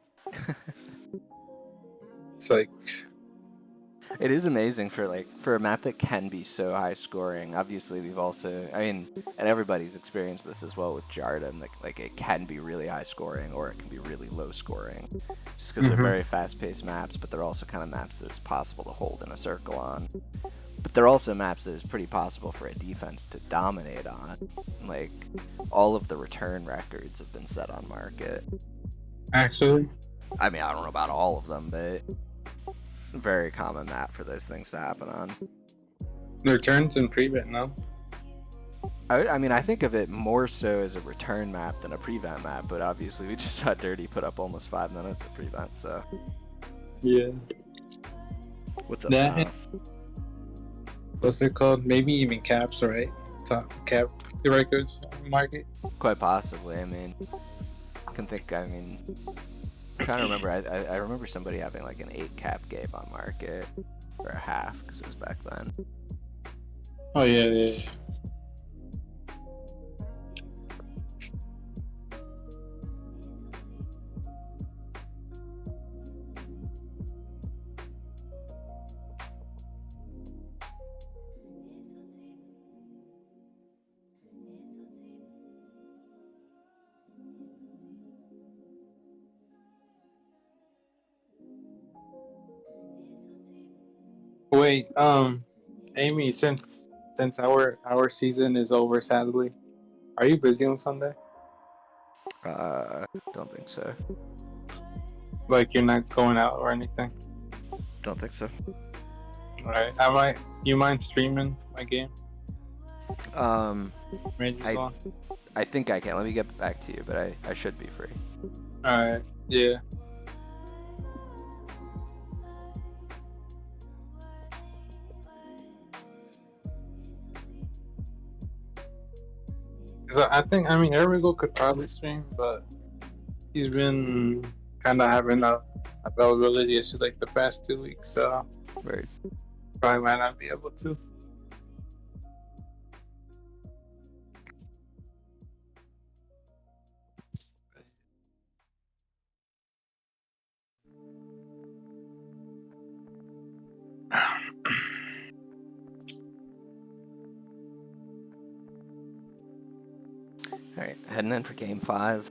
It's like, It is amazing for a map that can be so high scoring. Obviously, we've also, I mean, and everybody's experienced this as well with Jardim. Like it can be really high scoring or it can be really low scoring, just because they're very fast paced maps. But they're also kind of maps that it's possible to hold in a circle on. But they're also maps that it's pretty possible for a defense to dominate on. Like all of the return records have been set on Market. actually, I mean, I don't know about all of them, but very common map for those things to happen on. the returns in prevent, no? I mean, I think of it more so as a return map than a prevent map, but obviously we just saw Dirty put up almost 5 minutes of prevent, so. Yeah. What's up, That- Miles? What's it called? Maybe even caps, right? Top cap the records market. Quite possibly, I mean, I'm trying to remember, I remember somebody having like an 8 cap game on Market, or a half, because it was back then. Oh yeah. Wait, Amy, since our season is over, sadly, are you busy on Sunday? Don't think so. Like you're not going out or anything? Don't think so. Alright, you mind streaming my game? Range I- on? I think I can. Let me get back to you, but I should be free. Alright, yeah. I think, Erigo could probably stream, but he's been kind of having a availability issue like the past 2 weeks, so Right. probably might not be able to. Alright, heading in for game 5.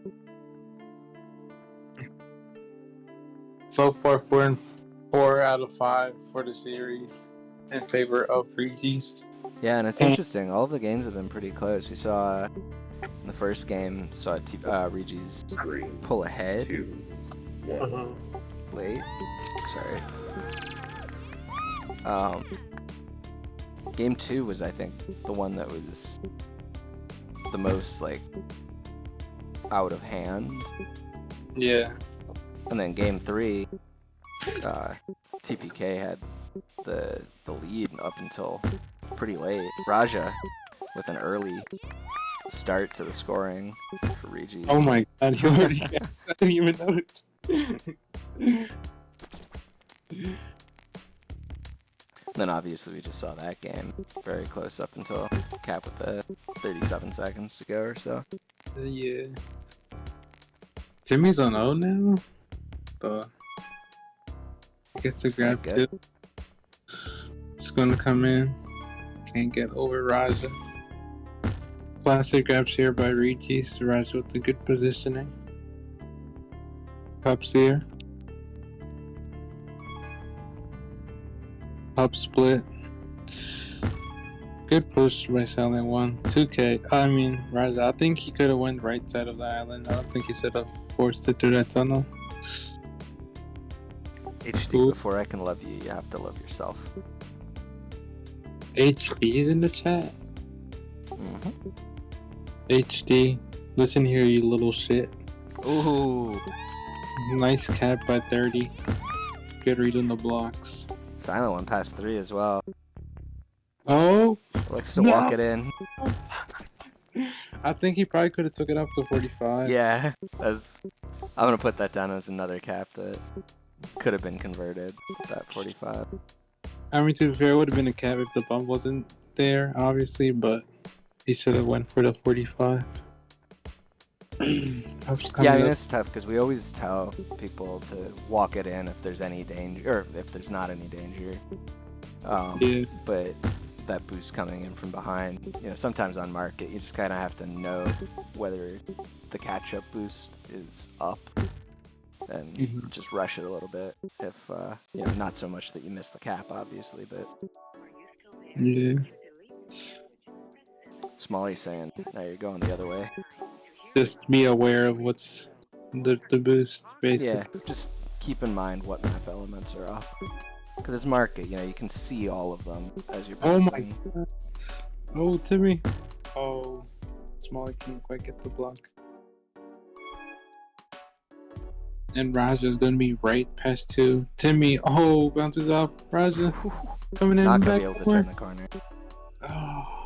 So far, 4 out of 5 for the series in favor of Regis. Yeah, and it's interesting. All of the games have been pretty close. We saw in the first game, Regis 3, pull ahead 2, 1. late. Sorry. Game 2 was, I think, the one that was the most out of hand. Yeah. And then game 3, TPK had the lead up until pretty late. Raja with an early start to the scoring for Regi. Oh my god, you already got I didn't even notice. Then obviously we just saw that game very close up until cap with the 37 seconds to go or so. Yeah. Timmy's on O now? Gets a It's grab not too. good. It's gonna come in. Can't get over Raja. Classic grabs here by Regis. Raja with the good positioning. Pups here. Pup split. Good push by Silent One. 2K. I mean, Raja. I think he could have went right side of the island. I don't think he should have forced it through that tunnel. HD, Ooh. before I can love you, you have to love yourself. HD's in the chat. Mm-hmm. HD. Listen here, you little shit. Ooh. Nice cap by 30. Good read on the blocks. Silent One past 3 as well. Oh! Likes to walk it in. I think he probably could have took it up to 45. Yeah. I'm going to put that down as another cap that could have been converted, that 45. I mean, to be fair, it would have been a cap if the bump wasn't there, obviously, but he should have went for the 45. Yeah, I mean, it's tough because we always tell people to walk it in if there's any danger, or if there's not any danger. Yeah. But that boost coming in from behind, sometimes on market, you just kind of have to know whether the catch-up boost is up and just rush it a little bit. If, not so much that you miss the cap, obviously, but... Yeah. Smalley saying, now you're going the other way. Just be aware of what's the boost, basically. Yeah, just keep in mind what map elements are up. Because it's market, you can see all of them as you're Oh boosting. my god. Oh, Timmy. Oh, Smalley can't quite get the block. And Raja's gonna be right past 2. Timmy, bounces off. Raja coming in Not the going back to be able to corner. turn the corner. Oh.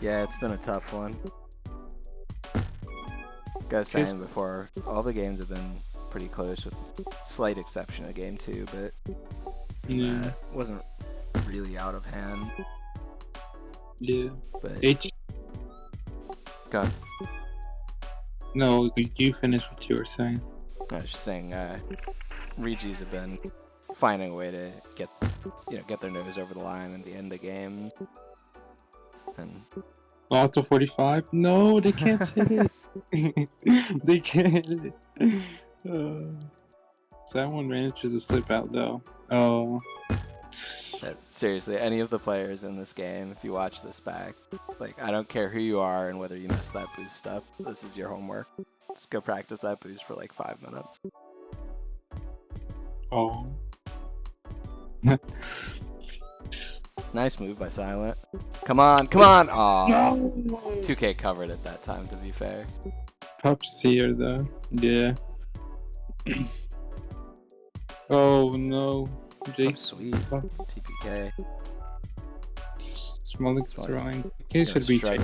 Yeah, it's been a tough one. Guys saying before, all the games have been pretty close with slight exception of game 2, but Yeah. wasn't really out of hand. Yeah. But go on. No, you finish what you were saying. I was just saying, Regis have been finding a way to get their nose over the line at the end of games. And Lost to 45? No, they can't hit it. They can't hit it. So that one manages to slip out though. Oh. Seriously, any of the players in this game, if you watch this back, I don't care who you are and whether you mess that boost up, this is your homework. Just go practice that boost for 5 minutes. Oh. Nice move by Silent. Come on, come on! Aw. No! 2K covered at that time, to be fair. Pups here though. Yeah. Oh no. Oh, Jake sweet. TPK. Smolek's throwing. He should be checked.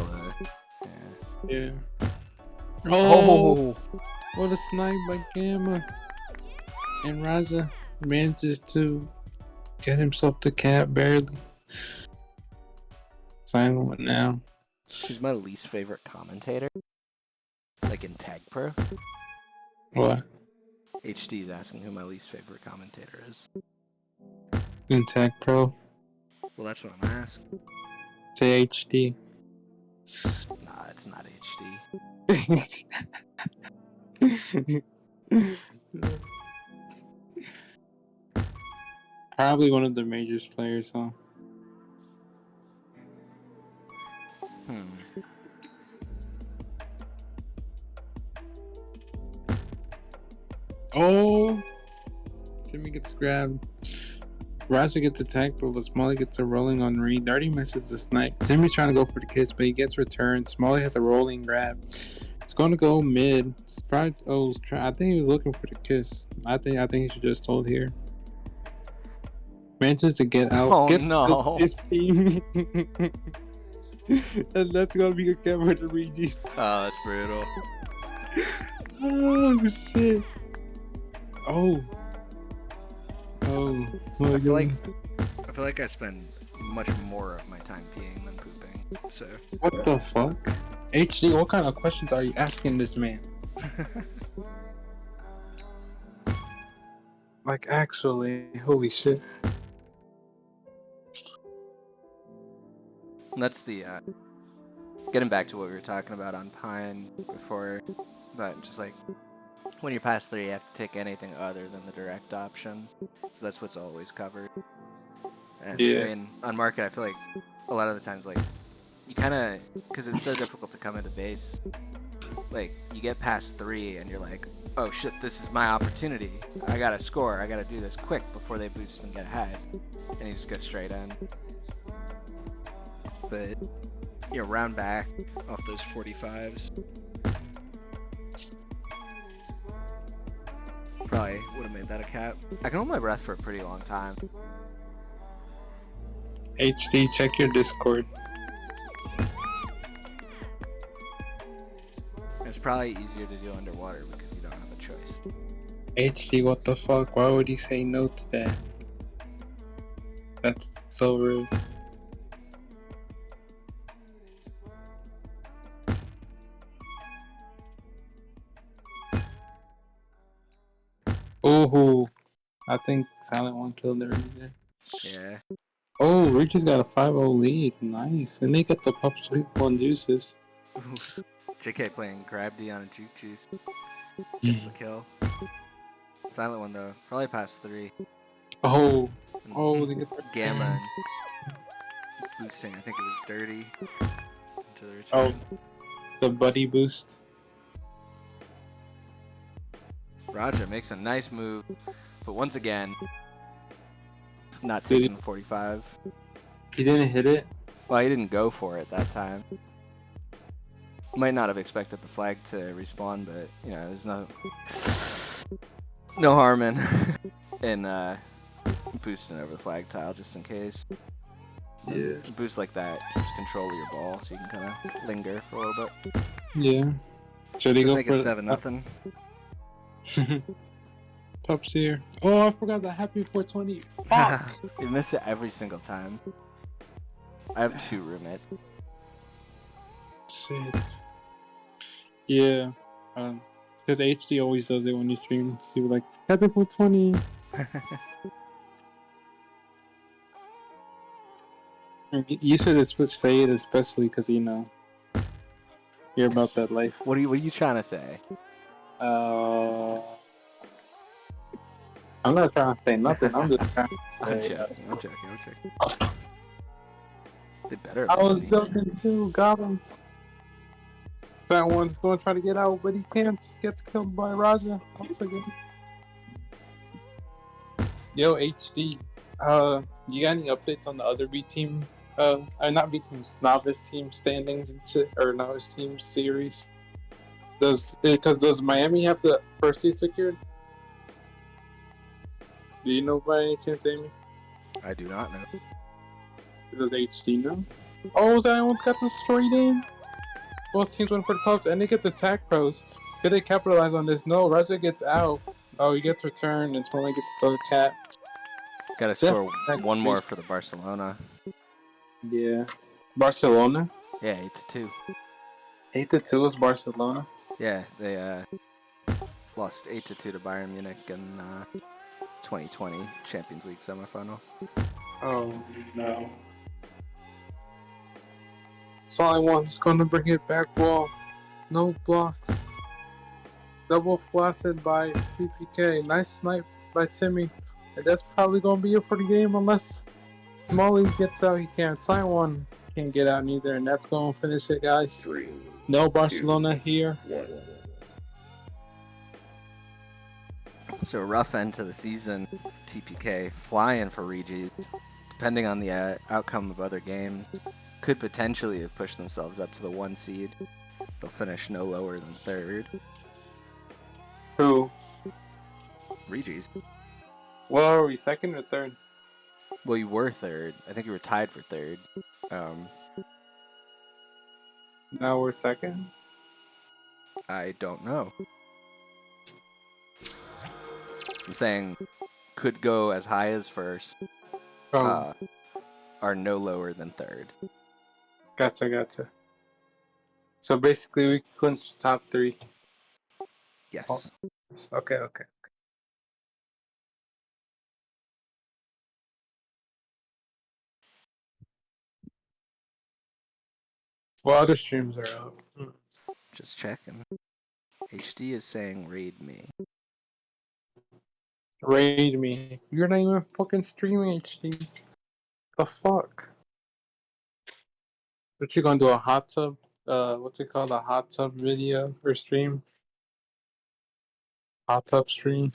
Yeah. Yeah. Oh! What a snipe by Gamma. And Raja manages to get himself to cap barely. Silent One now. Who's my least favorite commentator? In Tag Pro? What? HD is asking who my least favorite commentator is. In Tech Pro. Well, that's what I'm asking. Say HD. Nah, it's not HD. Probably one of the majors players, huh? Oh! Timmy gets grabbed. Raja gets attacked, but Smalley gets a rolling on REE. Darty misses the snipe. Timmy's trying to go for the kiss, but he gets returned. Smalley has a rolling grab. It's going to go mid. I think he was looking for the kiss. I think he should just hold here. Manages to get out. Oh, Gets no. his team. And that's gonna be a camera to Regis. Oh, that's brutal. Oh shit. Oh. Oh. I feel like I spend much more of my time peeing than pooping. So. What the fuck? HD, what kind of questions are you asking this man? Like actually, holy shit. That's the getting back to what we were talking about on Pine before, but just like when you're past 3, you have to take anything other than the direct option. So that's what's always covered. And Yeah. I mean, on market, I feel like a lot of the times, like you kind of, because it's so difficult to come into base, like you get past 3 and you're like, oh shit, this is my opportunity. I gotta score. I gotta do this quick before they boost and get ahead, and you just go straight in. But you know, round back off those 45s. Probably would have made that a cap. I can hold my breath for a pretty long time. HD, check your Discord. It's probably easier to do underwater because you don't have a choice. HD, what the fuck? Why would he say no to that? That's so rude. Oh, I think Silent One killed her. Yeah. Oh, Richie's got a 5-0 lead. Nice. And they get the Pup Sweet One juices. JK playing Grab D on a Juke Juice. Gets the kill. Silent One though, probably past 3. Oh, And they get the Gamma and boosting, I think it was Dirty into the Oh, return. the buddy boost. Raja makes a nice move, but once again, not Did he- taking the 45. He didn't hit it. Well, he didn't go for it that time. Might not have expected the flag to respawn, but you know, there's no harm in boosting over the flag tile just in case. Yeah. A boost like that keeps control of your ball, so you can kind of linger for a little bit. Yeah. Should he Just go make for it 7-0. Pups here. Oh, I forgot the happy 420. Fuck. You miss it every single time. I have 2 roommates. Shit. Yeah. Because HD always does it when you stream. See, like, happy 420. You should say it especially because, you know, you're about that life. What are you trying to say? I'm not trying to say nothing. I'm just trying to I'm say. joking. They better. I was joking too. Got him. That one's going to try to get out, but he can't. Gets killed by Raja once again. Yo, HD. You got any updates on the other B team? Not B teams, novice team standings and shit, or novice team series? Does Miami have the first seed secured? Do you know by any chance, Amy? I do not know. Does HD know? Oh, that one's got destroyed in. Both teams went for the Pups, and they get the attack pros. Did they capitalize on this? No, Raja gets out. Oh, he gets returned, and Smoley gets the tap. Gotta score Def- one more for the Barcelona. Yeah. Barcelona? Yeah, 8-2. 8-2 is Barcelona. Yeah, they lost 8-2 to Bayern Munich in 2020 Champions League semifinal. Oh, no. Solid One's gonna bring it back wall. No blocks. Double flaccid by TPK. Nice snipe by Timmy. And that's probably gonna be it for the game unless Molly gets out. He can't. Solid One can't get out neither, and that's gonna finish it, guys. 3, No Barcelona here. 1. So a rough end to the season. TPK flying for Regis. Depending on the outcome of other games, could potentially have pushed themselves up to the 1 seed. They'll finish no lower than third. Who? Regis. What are we, second or third? Well, you were third. I think you were tied for third. Now we're second? I don't know. I'm saying could go as high as first, Oh, are no lower than third. gotcha. So basically, we clinched the top 3. Yes. Okay. What other streams are up? Just checking. HD is saying raid me. Raid me. You're not even fucking streaming HD. The fuck? What you gonna do, a hot tub? What's it called? A hot tub video or stream? Hot tub stream?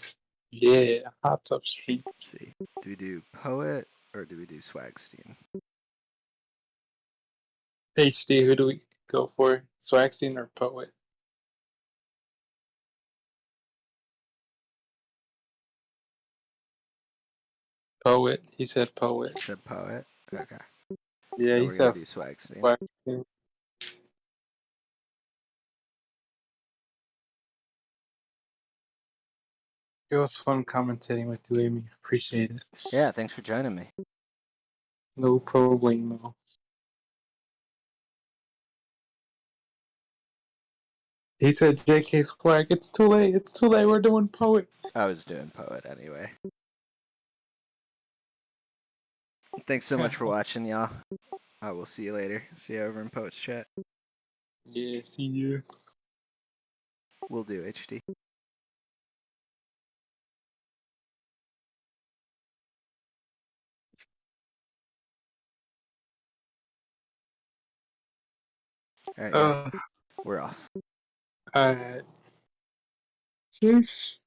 Yeah, hot tub stream. Let's see. Do we do Poet or do we do Swagstein? HD, who do we go for? Swagstein or Poet? Poet. He said Poet. Said Poet? Okay. Yeah, Then he we're gonna said do Swagstein. Swagstein. It was fun commentating with you, Amy. Appreciate it. Yeah, thanks for joining me. No problemo. He said JK Swag. It's too late. We're doing Poet. I was doing Poet anyway. Thanks so much for watching, y'all. I will see you later. See you over in Poet's chat. Yeah, see you. We'll do HD. Alright, yeah. We're off. Alright. Cheers.